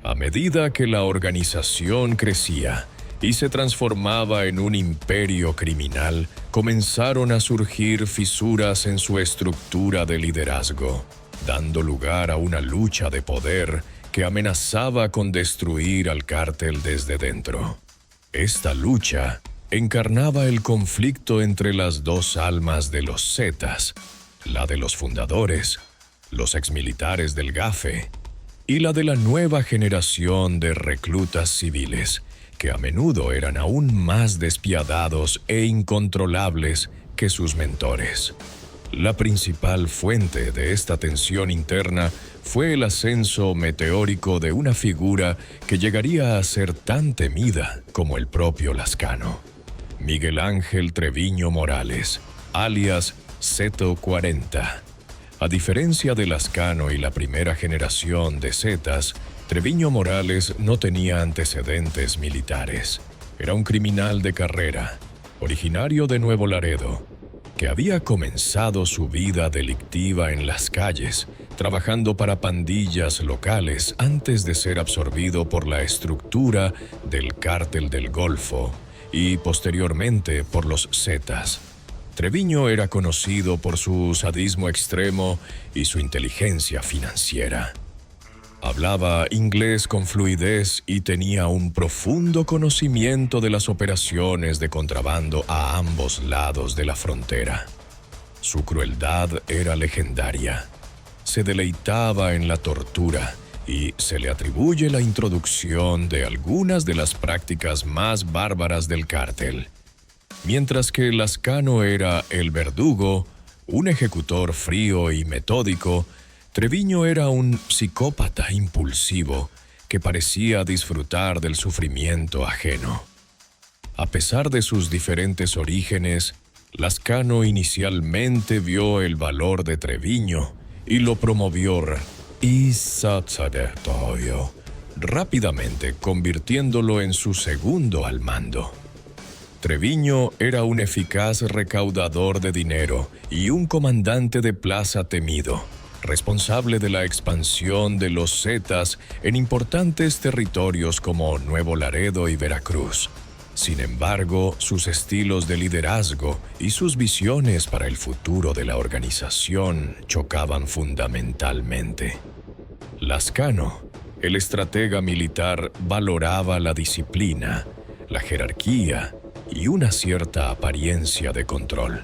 A medida que la organización crecía y se transformaba en un imperio criminal, comenzaron a surgir fisuras en su estructura de liderazgo, dando lugar a una lucha de poder que amenazaba con destruir al cártel desde dentro. Esta lucha encarnaba el conflicto entre las dos almas de los Zetas, la de los fundadores, los exmilitares del GAFE, y la de la nueva generación de reclutas civiles, que a menudo eran aún más despiadados e incontrolables que sus mentores. La principal fuente de esta tensión interna fue el ascenso meteórico de una figura que llegaría a ser tan temida como el propio Lazcano: Miguel Ángel Treviño Morales, alias Zeto 40. A diferencia de Lazcano y la primera generación de Zetas, Treviño Morales no tenía antecedentes militares. Era un criminal de carrera, originario de Nuevo Laredo, que había comenzado su vida delictiva en las calles, trabajando para pandillas locales antes de ser absorbido por la estructura del Cártel del Golfo y posteriormente por los Zetas. Treviño era conocido por su sadismo extremo y su inteligencia financiera. Hablaba inglés con fluidez y tenía un profundo conocimiento de las operaciones de contrabando a ambos lados de la frontera. Su crueldad era legendaria. Se deleitaba en la tortura y se le atribuye la introducción de algunas de las prácticas más bárbaras del cártel. Mientras que Lazcano era el verdugo, un ejecutor frío y metódico, Treviño era un psicópata impulsivo que parecía disfrutar del sufrimiento ajeno. A pesar de sus diferentes orígenes, Lazcano inicialmente vio el valor de Treviño y lo promovió rápidamente, convirtiéndolo en su segundo al mando. Treviño era un eficaz recaudador de dinero y un comandante de plaza temido, responsable de la expansión de los Zetas en importantes territorios como Nuevo Laredo y Veracruz. Sin embargo, sus estilos de liderazgo y sus visiones para el futuro de la organización chocaban fundamentalmente. Lazcano, el estratega militar, valoraba la disciplina, la jerarquía y una cierta apariencia de control.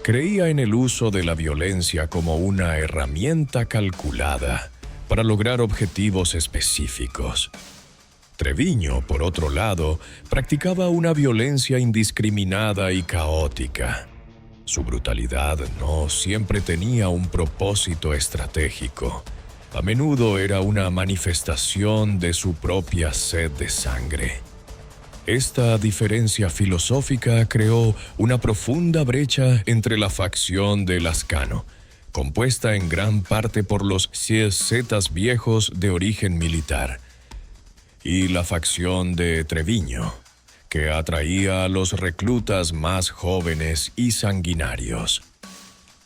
Creía en el uso de la violencia como una herramienta calculada para lograr objetivos específicos. Treviño, por otro lado, practicaba una violencia indiscriminada y caótica. Su brutalidad no siempre tenía un propósito estratégico. A menudo era una manifestación de su propia sed de sangre. Esta diferencia filosófica creó una profunda brecha entre la facción de Lazcano, compuesta en gran parte por los Zetas viejos de origen militar, y la facción de Treviño, que atraía a los reclutas más jóvenes y sanguinarios.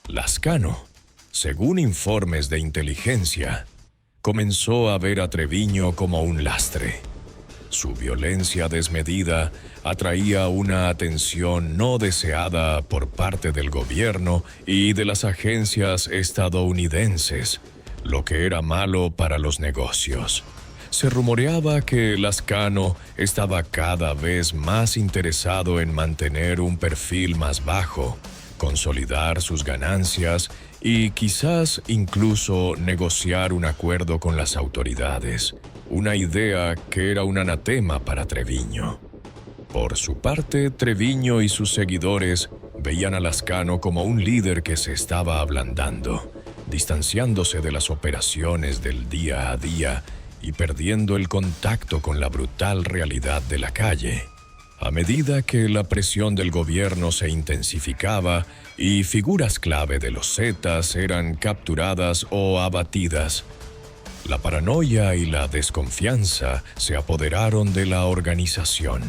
Lazcano, según informes de inteligencia, comenzó a ver a Treviño como un lastre. Su violencia desmedida atraía una atención no deseada por parte del gobierno y de las agencias estadounidenses, lo que era malo para los negocios. Se rumoreaba que Lazcano estaba cada vez más interesado en mantener un perfil más bajo, consolidar sus ganancias y quizás incluso negociar un acuerdo con las autoridades. Una idea que era un anatema para Treviño. Por su parte, Treviño y sus seguidores veían a Lazcano como un líder que se estaba ablandando, distanciándose de las operaciones del día a día y perdiendo el contacto con la brutal realidad de la calle. A medida que la presión del gobierno se intensificaba y figuras clave de los Zetas eran capturadas o abatidas, la paranoia y la desconfianza se apoderaron de la organización.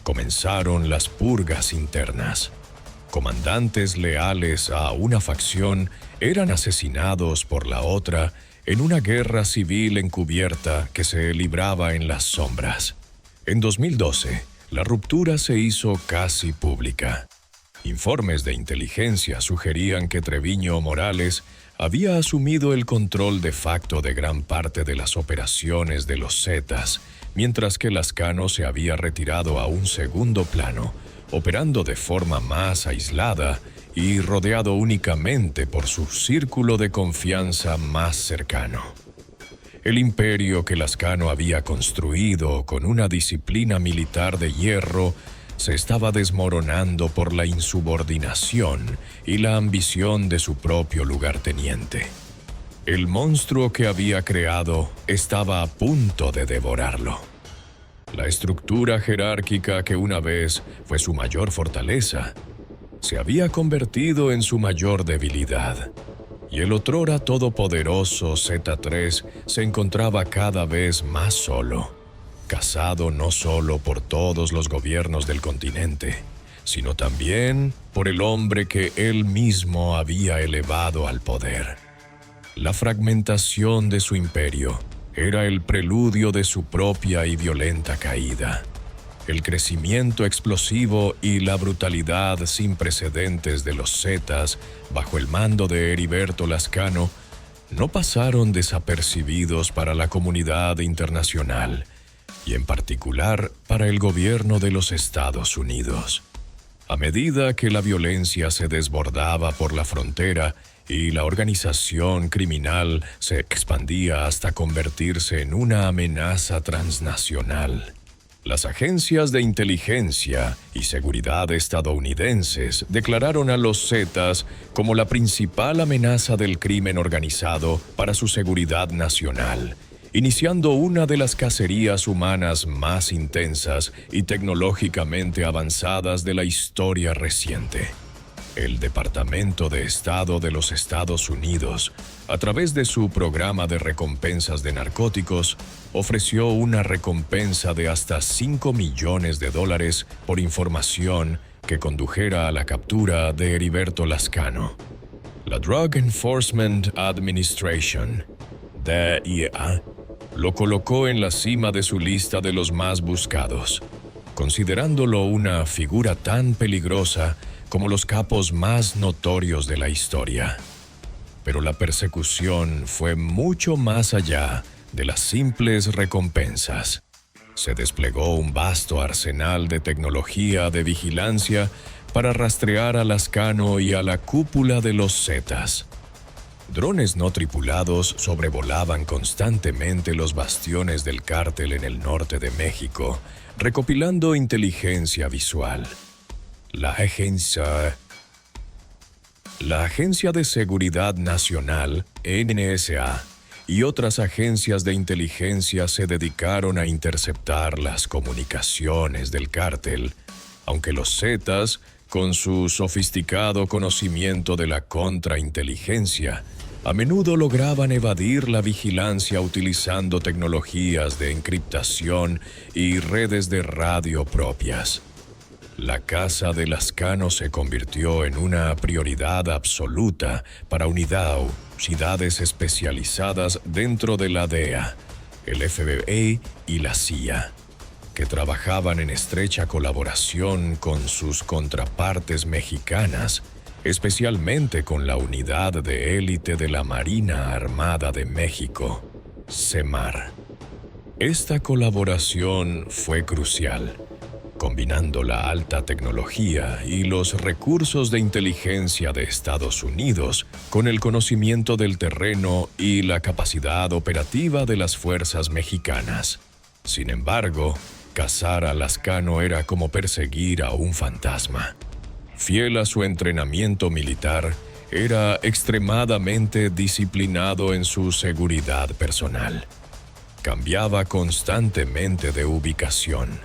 Comenzaron las purgas internas. Comandantes leales a una facción eran asesinados por la otra en una guerra civil encubierta que se libraba en las sombras. En 2012, la ruptura se hizo casi pública. Informes de inteligencia sugerían que Treviño Morales había asumido el control de facto de gran parte de las operaciones de los Zetas, mientras que Lazcano se había retirado a un segundo plano, operando de forma más aislada y rodeado únicamente por su círculo de confianza más cercano. El imperio que Lazcano había construido con una disciplina militar de hierro se estaba desmoronando por la insubordinación y la ambición de su propio lugarteniente. El monstruo que había creado estaba a punto de devorarlo. La estructura jerárquica que una vez fue su mayor fortaleza se había convertido en su mayor debilidad, y el otrora todopoderoso Z3 se encontraba cada vez más solo, cazado no solo por todos los gobiernos del continente, sino también por el hombre que él mismo había elevado al poder. La fragmentación de su imperio era el preludio de su propia y violenta caída. El crecimiento explosivo y la brutalidad sin precedentes de los Zetas bajo el mando de Heriberto Lascano no pasaron desapercibidos para la comunidad internacional y en particular para el gobierno de los Estados Unidos. A medida que la violencia se desbordaba por la frontera y la organización criminal se expandía hasta convertirse en una amenaza transnacional, las agencias de inteligencia y seguridad estadounidenses declararon a los Zetas como la principal amenaza del crimen organizado para su seguridad nacional, iniciando una de las cacerías humanas más intensas y tecnológicamente avanzadas de la historia reciente. El Departamento de Estado de los Estados Unidos, a través de su programa de recompensas de narcóticos, ofreció una recompensa de hasta $5 millones por información que condujera a la captura de Heriberto Lascano. La Drug Enforcement Administration, DEA, lo colocó en la cima de su lista de los más buscados, considerándolo una figura tan peligrosa como los capos más notorios de la historia. Pero la persecución fue mucho más allá de las simples recompensas. Se desplegó un vasto arsenal de tecnología de vigilancia para rastrear a Lascano y a la cúpula de los Zetas. Drones no tripulados sobrevolaban constantemente los bastiones del cártel en el norte de México, recopilando inteligencia visual. La Agencia de Seguridad Nacional, NSA, y otras agencias de inteligencia se dedicaron a interceptar las comunicaciones del cártel, aunque los Zetas, con su sofisticado conocimiento de la contrainteligencia, a menudo lograban evadir la vigilancia utilizando tecnologías de encriptación y redes de radio propias. La caza de Lascano se convirtió en una prioridad absoluta para unidades especializadas dentro de la DEA, el FBI y la CIA, que trabajaban en estrecha colaboración con sus contrapartes mexicanas, especialmente con la Unidad de Élite de la Marina Armada de México, SEMAR. Esta colaboración fue crucial, combinando la alta tecnología y los recursos de inteligencia de Estados Unidos con el conocimiento del terreno y la capacidad operativa de las fuerzas mexicanas. Sin embargo, cazar a Lascano era como perseguir a un fantasma. Fiel a su entrenamiento militar, era extremadamente disciplinado en su seguridad personal. Cambiaba constantemente de ubicación.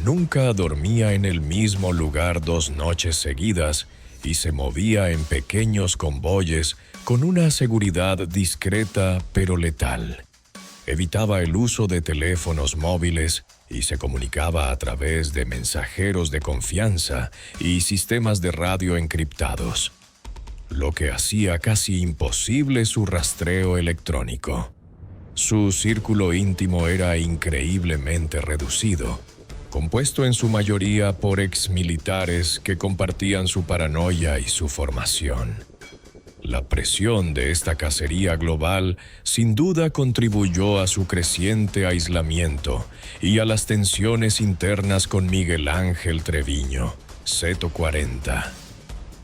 Nunca dormía en el mismo lugar 2 noches seguidas y se movía en pequeños convoyes con una seguridad discreta pero letal. Evitaba el uso de teléfonos móviles y se comunicaba a través de mensajeros de confianza y sistemas de radio encriptados, lo que hacía casi imposible su rastreo electrónico. Su círculo íntimo era increíblemente reducido, compuesto en su mayoría por exmilitares que compartían su paranoia y su formación. La presión de esta cacería global sin duda contribuyó a su creciente aislamiento y a las tensiones internas con Miguel Ángel Treviño, Zeto 40.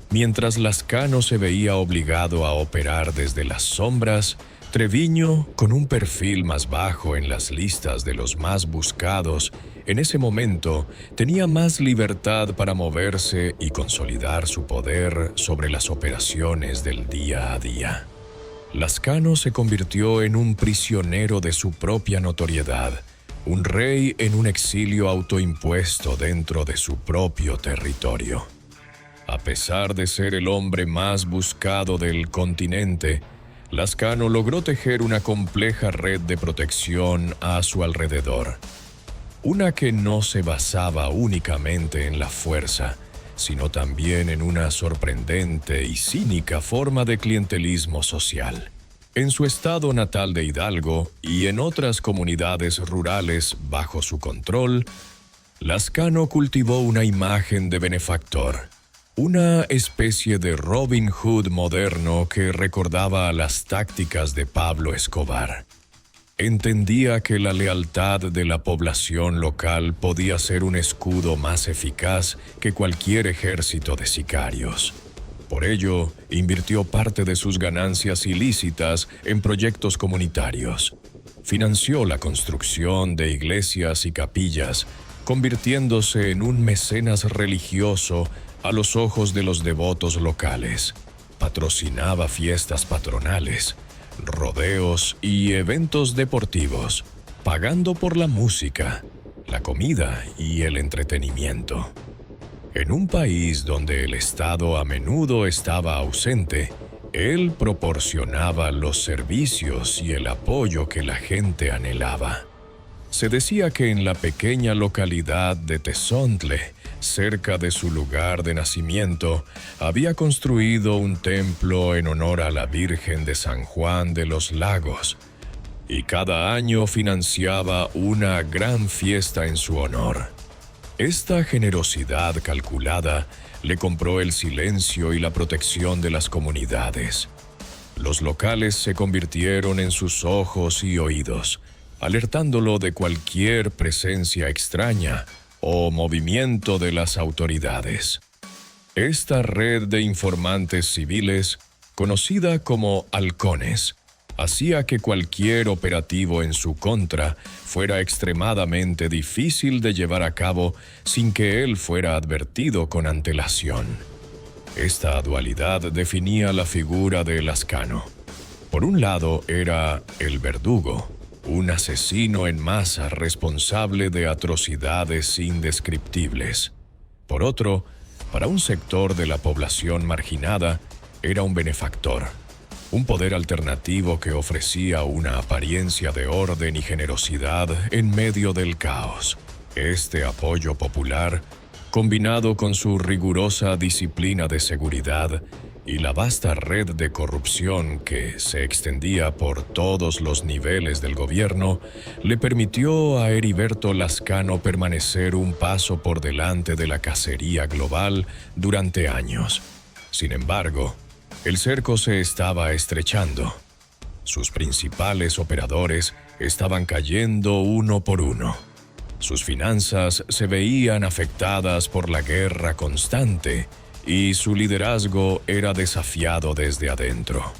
Mientras Lascano se veía obligado a operar desde las sombras, Treviño, con un perfil más bajo en las listas de los más buscados, en ese momento, tenía más libertad para moverse y consolidar su poder sobre las operaciones del día a día. Lascano se convirtió en un prisionero de su propia notoriedad, un rey en un exilio autoimpuesto dentro de su propio territorio. A pesar de ser el hombre más buscado del continente, Lascano logró tejer una compleja red de protección a su alrededor. Una que no se basaba únicamente en la fuerza, sino también en una sorprendente y cínica forma de clientelismo social. En su estado natal de Hidalgo y en otras comunidades rurales bajo su control, Lascano cultivó una imagen de benefactor, una especie de Robin Hood moderno que recordaba a las tácticas de Pablo Escobar. Entendía que la lealtad de la población local podía ser un escudo más eficaz que cualquier ejército de sicarios. Por ello, invirtió parte de sus ganancias ilícitas en proyectos comunitarios. Financió la construcción de iglesias y capillas, convirtiéndose en un mecenas religioso a los ojos de los devotos locales. Patrocinaba fiestas patronales, rodeos y eventos deportivos, pagando por la música, la comida y el entretenimiento. En un país donde el Estado a menudo estaba ausente, él proporcionaba los servicios y el apoyo que la gente anhelaba. Se decía que en la pequeña localidad de Tezontle, cerca de su lugar de nacimiento, había construido un templo en honor a la Virgen de San Juan de los Lagos, y cada año financiaba una gran fiesta en su honor. Esta generosidad calculada le compró el silencio y la protección de las comunidades. Los locales se convirtieron en sus ojos y oídos, alertándolo de cualquier presencia extraña o movimiento de las autoridades. Esta red de informantes civiles, conocida como halcones, hacía que cualquier operativo en su contra fuera extremadamente difícil de llevar a cabo sin que él fuera advertido con antelación. Esta dualidad definía la figura de Lascano. Por un lado era el verdugo, un asesino en masa responsable de atrocidades indescriptibles. Por otro, para un sector de la población marginada, era un benefactor, un poder alternativo que ofrecía una apariencia de orden y generosidad en medio del caos. Este apoyo popular, combinado con su rigurosa disciplina de seguridad y la vasta red de corrupción que se extendía por todos los niveles del gobierno, le permitió a Heriberto Lascano permanecer un paso por delante de la cacería global durante años. Sin embargo, el cerco se estaba estrechando. Sus principales operadores estaban cayendo uno por uno. Sus finanzas se veían afectadas por la guerra constante y su liderazgo era desafiado desde adentro.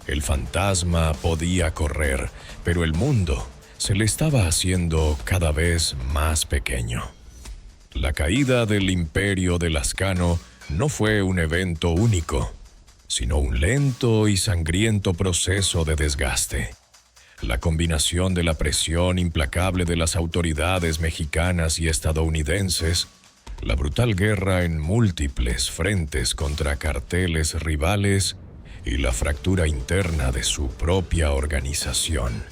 El fantasma podía correr, pero el mundo se le estaba haciendo cada vez más pequeño. La caída del imperio de Lascano no fue un evento único, sino un lento y sangriento proceso de desgaste. La combinación de la presión implacable de las autoridades mexicanas y estadounidenses, la brutal guerra en múltiples frentes contra carteles rivales y la fractura interna de su propia organización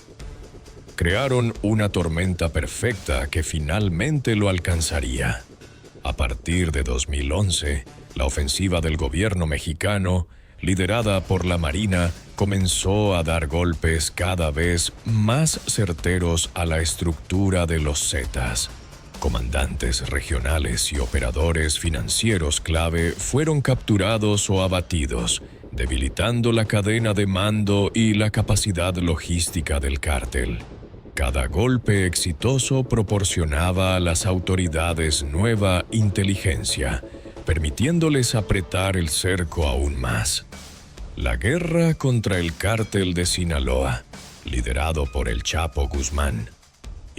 crearon una tormenta perfecta que finalmente lo alcanzaría. A partir de 2011, la ofensiva del gobierno mexicano, liderada por la Marina, comenzó a dar golpes cada vez más certeros a la estructura de los Zetas. Comandantes regionales y operadores financieros clave fueron capturados o abatidos, debilitando la cadena de mando y la capacidad logística del cártel. Cada golpe exitoso proporcionaba a las autoridades nueva inteligencia, permitiéndoles apretar el cerco aún más. La guerra contra el cártel de Sinaloa, liderado por el Chapo Guzmán,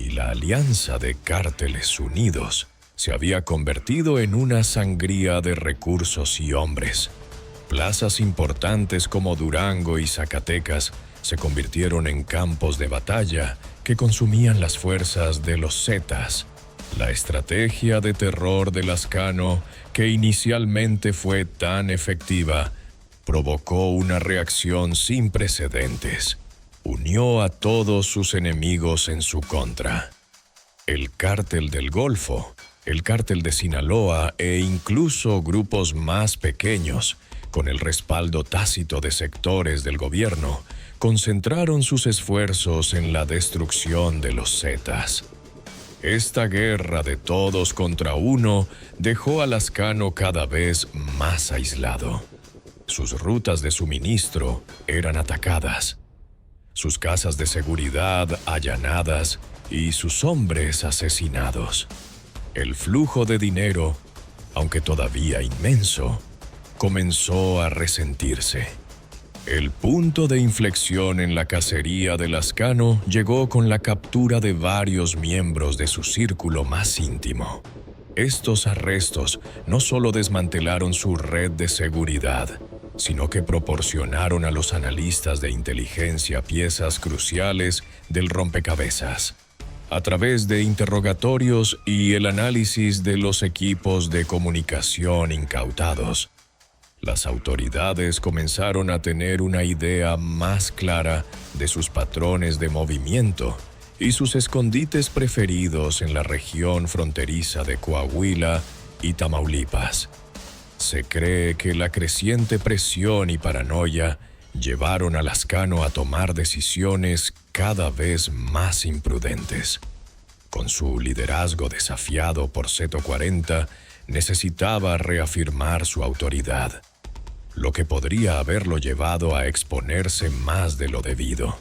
y la alianza de cárteles unidos se había convertido en una sangría de recursos y hombres. Plazas importantes como Durango y Zacatecas se convirtieron en campos de batalla que consumían las fuerzas de los Zetas. La estrategia de terror de Lazcano, que inicialmente fue tan efectiva, provocó una reacción sin precedentes. Unió a todos sus enemigos en su contra. El Cártel del Golfo, el Cártel de Sinaloa e incluso grupos más pequeños, con el respaldo tácito de sectores del gobierno, concentraron sus esfuerzos en la destrucción de los Zetas. Esta guerra de todos contra uno dejó a Lazcano cada vez más aislado. Sus rutas de suministro eran atacadas, sus casas de seguridad allanadas y sus hombres asesinados. El flujo de dinero, aunque todavía inmenso, comenzó a resentirse. El punto de inflexión en la cacería de Lazcano llegó con la captura de varios miembros de su círculo más íntimo. Estos arrestos no solo desmantelaron su red de seguridad, sino que proporcionaron a los analistas de inteligencia piezas cruciales del rompecabezas. A través de interrogatorios y el análisis de los equipos de comunicación incautados, las autoridades comenzaron a tener una idea más clara de sus patrones de movimiento y sus escondites preferidos en la región fronteriza de Coahuila y Tamaulipas. Se cree que la creciente presión y paranoia llevaron a Lazcano a tomar decisiones cada vez más imprudentes. Con su liderazgo desafiado por Zeto 40, necesitaba reafirmar su autoridad, lo que podría haberlo llevado a exponerse más de lo debido.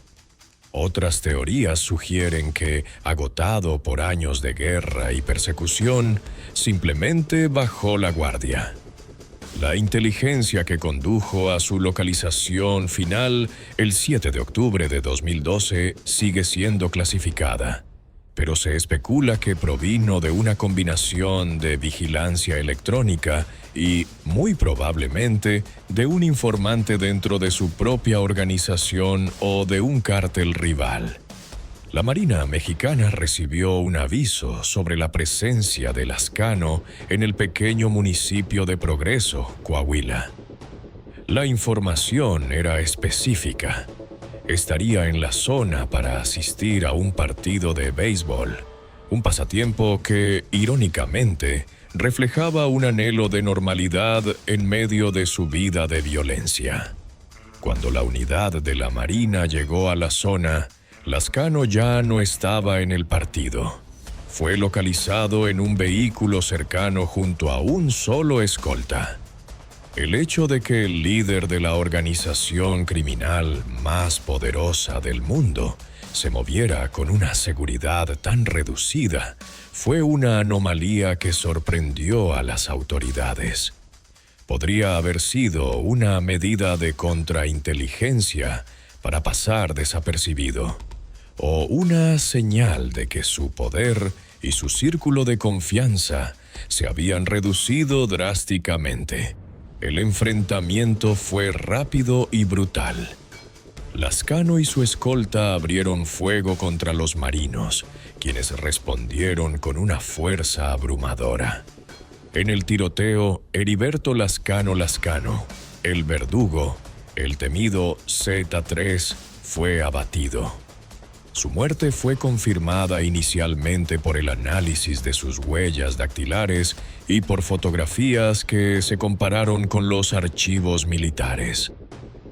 Otras teorías sugieren que, agotado por años de guerra y persecución, simplemente bajó la guardia. La inteligencia que condujo a su localización final el 7 de octubre de 2012 sigue siendo clasificada, pero se especula que provino de una combinación de vigilancia electrónica y, muy probablemente, de un informante dentro de su propia organización o de un cártel rival. La Marina Mexicana recibió un aviso sobre la presencia de Lazcano en el pequeño municipio de Progreso, Coahuila. La información era específica. Estaría en la zona para asistir a un partido de béisbol, un pasatiempo que, irónicamente, reflejaba un anhelo de normalidad en medio de su vida de violencia. Cuando la unidad de la Marina llegó a la zona, Lazcano ya no estaba en el partido. Fue localizado en un vehículo cercano junto a un solo escolta. El hecho de que el líder de la organización criminal más poderosa del mundo se moviera con una seguridad tan reducida fue una anomalía que sorprendió a las autoridades. Podría haber sido una medida de contrainteligencia para pasar desapercibido, o una señal de que su poder y su círculo de confianza se habían reducido drásticamente. El enfrentamiento fue rápido y brutal. Lazcano y su escolta abrieron fuego contra los marinos, quienes respondieron con una fuerza abrumadora. En el tiroteo, Heriberto Lazcano, el verdugo, el temido Z3, fue abatido. Su muerte fue confirmada inicialmente por el análisis de sus huellas dactilares y por fotografías que se compararon con los archivos militares.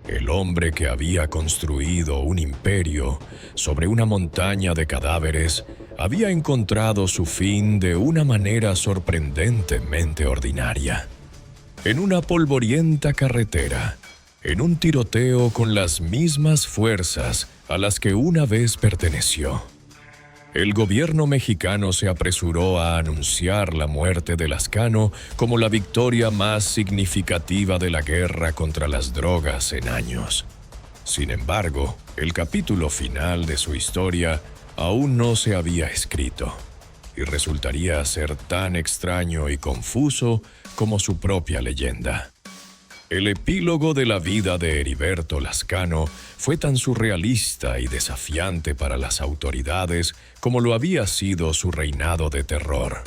El hombre que había construido un imperio sobre una montaña de cadáveres había encontrado su fin de una manera sorprendentemente ordinaria. En una polvorienta carretera, en un tiroteo con las mismas fuerzas a las que una vez perteneció. El gobierno mexicano se apresuró a anunciar la muerte de Lazcano como la victoria más significativa de la guerra contra las drogas en años. Sin embargo, el capítulo final de su historia aún no se había escrito, y resultaría ser tan extraño y confuso como su propia leyenda. El epílogo de la vida de Heriberto Lascano fue tan surrealista y desafiante para las autoridades como lo había sido su reinado de terror.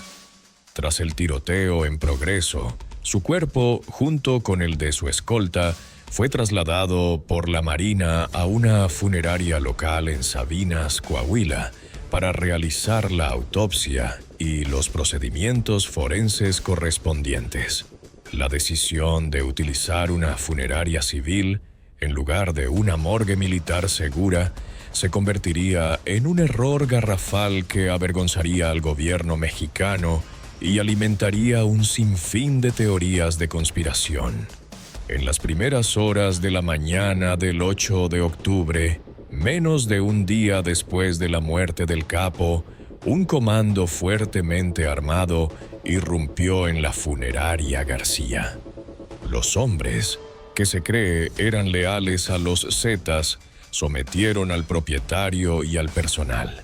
Tras el tiroteo en Progreso, su cuerpo, junto con el de su escolta, fue trasladado por la Marina a una funeraria local en Sabinas, Coahuila, para realizar la autopsia y los procedimientos forenses correspondientes. La decisión de utilizar una funeraria civil en lugar de una morgue militar segura se convertiría en un error garrafal que avergonzaría al gobierno mexicano y alimentaría un sinfín de teorías de conspiración. En las primeras horas de la mañana del 8 de octubre, menos de un día después de la muerte del capo, un comando fuertemente armado irrumpió en la funeraria García. Los hombres, que se cree eran leales a los Zetas, sometieron al propietario y al personal.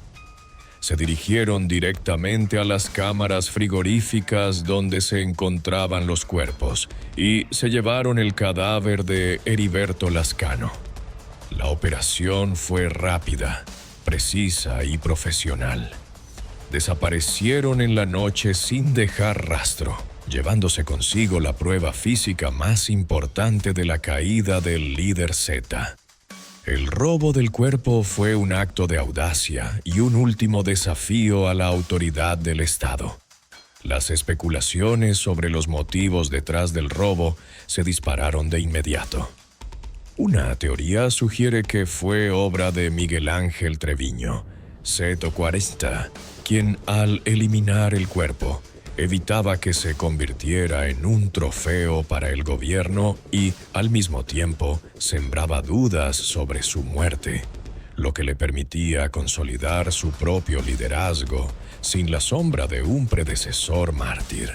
Se dirigieron directamente a las cámaras frigoríficas donde se encontraban los cuerpos y se llevaron el cadáver de Heriberto Lascano. La operación fue rápida, precisa y profesional. Desaparecieron en la noche sin dejar rastro, llevándose consigo la prueba física más importante de la caída del líder Z. El robo del cuerpo fue un acto de audacia y un último desafío a la autoridad del Estado. Las especulaciones sobre los motivos detrás del robo se dispararon de inmediato. Una teoría sugiere que fue obra de Miguel Ángel Treviño, Zeto 40, quien al eliminar el cuerpo evitaba que se convirtiera en un trofeo para el gobierno y, al mismo tiempo, sembraba dudas sobre su muerte, lo que le permitía consolidar su propio liderazgo sin la sombra de un predecesor mártir.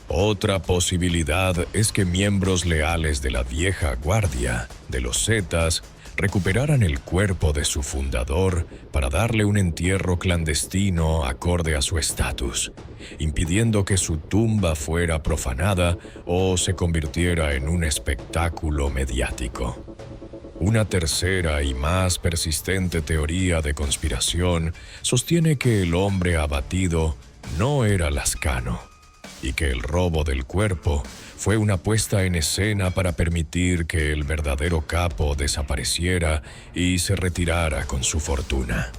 Otra posibilidad es que miembros leales de la vieja guardia de los Zetas recuperaran el cuerpo de su fundador para darle un entierro clandestino acorde a su estatus, impidiendo que su tumba fuera profanada o se convirtiera en un espectáculo mediático. Una tercera y más persistente teoría de conspiración sostiene que el hombre abatido no era Lascano y que el robo del cuerpo fue una puesta en escena para permitir que el verdadero capo desapareciera y se retirara con su fortuna.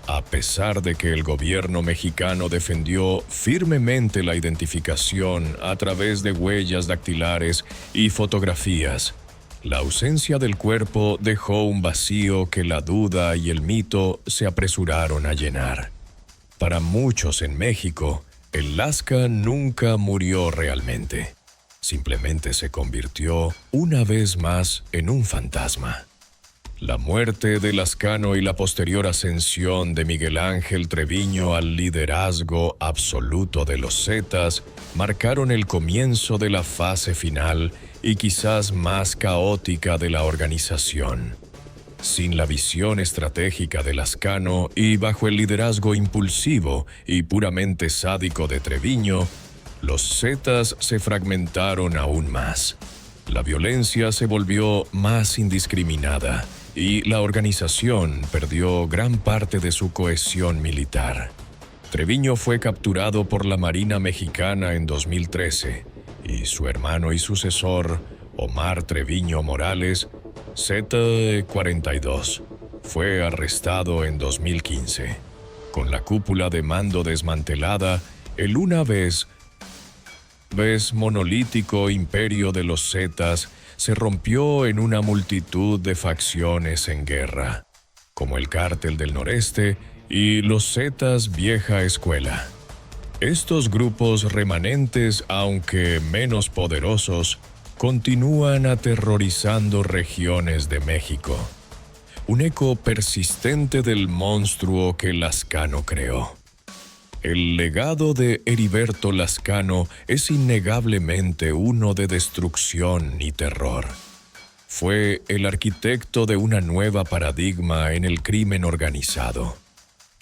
A pesar de que el gobierno mexicano defendió firmemente la identificación a través de huellas dactilares y fotografías, la ausencia del cuerpo dejó un vacío que la duda y el mito se apresuraron a llenar. Para muchos en México, el Lasca nunca murió realmente. Simplemente se convirtió una vez más en un fantasma. La muerte de Lascano y la posterior ascensión de Miguel Ángel Treviño al liderazgo absoluto de los Zetas marcaron el comienzo de la fase final y quizás más caótica de la organización. Sin la visión estratégica de Lascano y bajo el liderazgo impulsivo y puramente sádico de Treviño, los Zetas se fragmentaron aún más. La violencia se volvió más indiscriminada y la organización perdió gran parte de su cohesión militar. Treviño fue capturado por la Marina Mexicana en 2013 y su hermano y sucesor, Omar Treviño Morales, Z42, fue arrestado en 2015. Con la cúpula de mando desmantelada, el una vez monolítico imperio de los Zetas se rompió en una multitud de facciones en guerra, como el Cártel del Noreste y los Zetas Vieja Escuela. Estos grupos remanentes, aunque menos poderosos, continúan aterrorizando regiones de México. Un eco persistente del monstruo que Lascano creó. El legado de Heriberto Lascano es innegablemente uno de destrucción y terror. Fue el arquitecto de una nueva paradigma en el crimen organizado.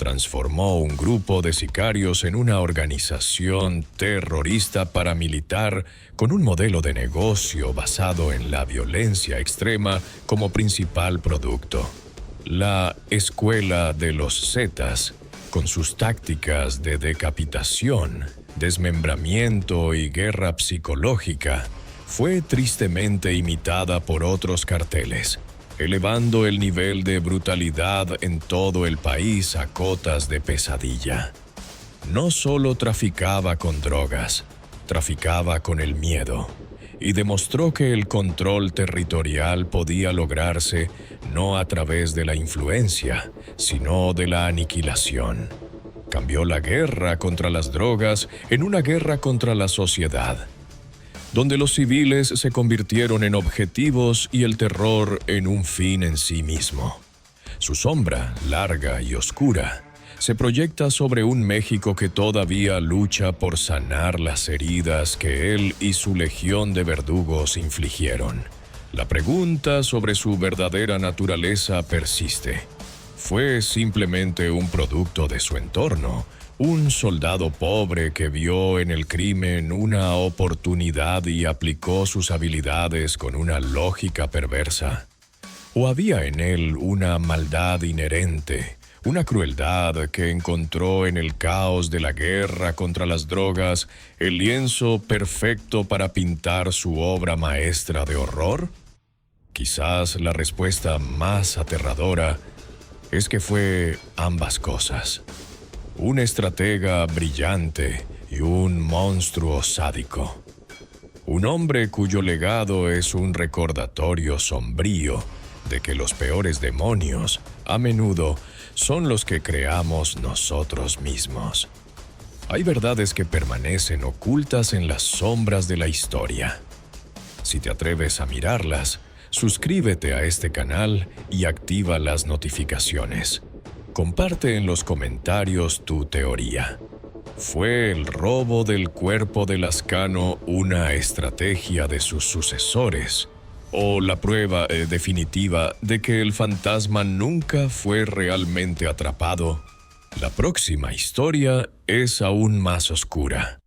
transformó un grupo de sicarios en una organización terrorista paramilitar con un modelo de negocio basado en la violencia extrema como principal producto. La Escuela de los Zetas, con sus tácticas de decapitación, desmembramiento y guerra psicológica, fue tristemente imitada por otros carteles, elevando el nivel de brutalidad en todo el país a cotas de pesadilla. No solo traficaba con drogas, traficaba con el miedo, y demostró que el control territorial podía lograrse no a través de la influencia, sino de la aniquilación. Cambió la guerra contra las drogas en una guerra contra la sociedad, donde los civiles se convirtieron en objetivos y el terror en un fin en sí mismo. Su sombra, larga y oscura, se proyecta sobre un México que todavía lucha por sanar las heridas que él y su legión de verdugos infligieron. La pregunta sobre su verdadera naturaleza persiste. ¿Fue simplemente un producto de su entorno? ¿Un soldado pobre que vio en el crimen una oportunidad y aplicó sus habilidades con una lógica perversa? ¿O había en él una maldad inherente, una crueldad que encontró en el caos de la guerra contra las drogas el lienzo perfecto para pintar su obra maestra de horror? Quizás la respuesta más aterradora es que fue ambas cosas. Un estratega brillante y un monstruo sádico. Un hombre cuyo legado es un recordatorio sombrío de que los peores demonios, a menudo, son los que creamos nosotros mismos. Hay verdades que permanecen ocultas en las sombras de la historia. Si te atreves a mirarlas, suscríbete a este canal y activa las notificaciones. Comparte en los comentarios tu teoría. ¿Fue el robo del cuerpo de Lazcano una estrategia de sus sucesores? ¿O la prueba definitiva de que el fantasma nunca fue realmente atrapado? La próxima historia es aún más oscura.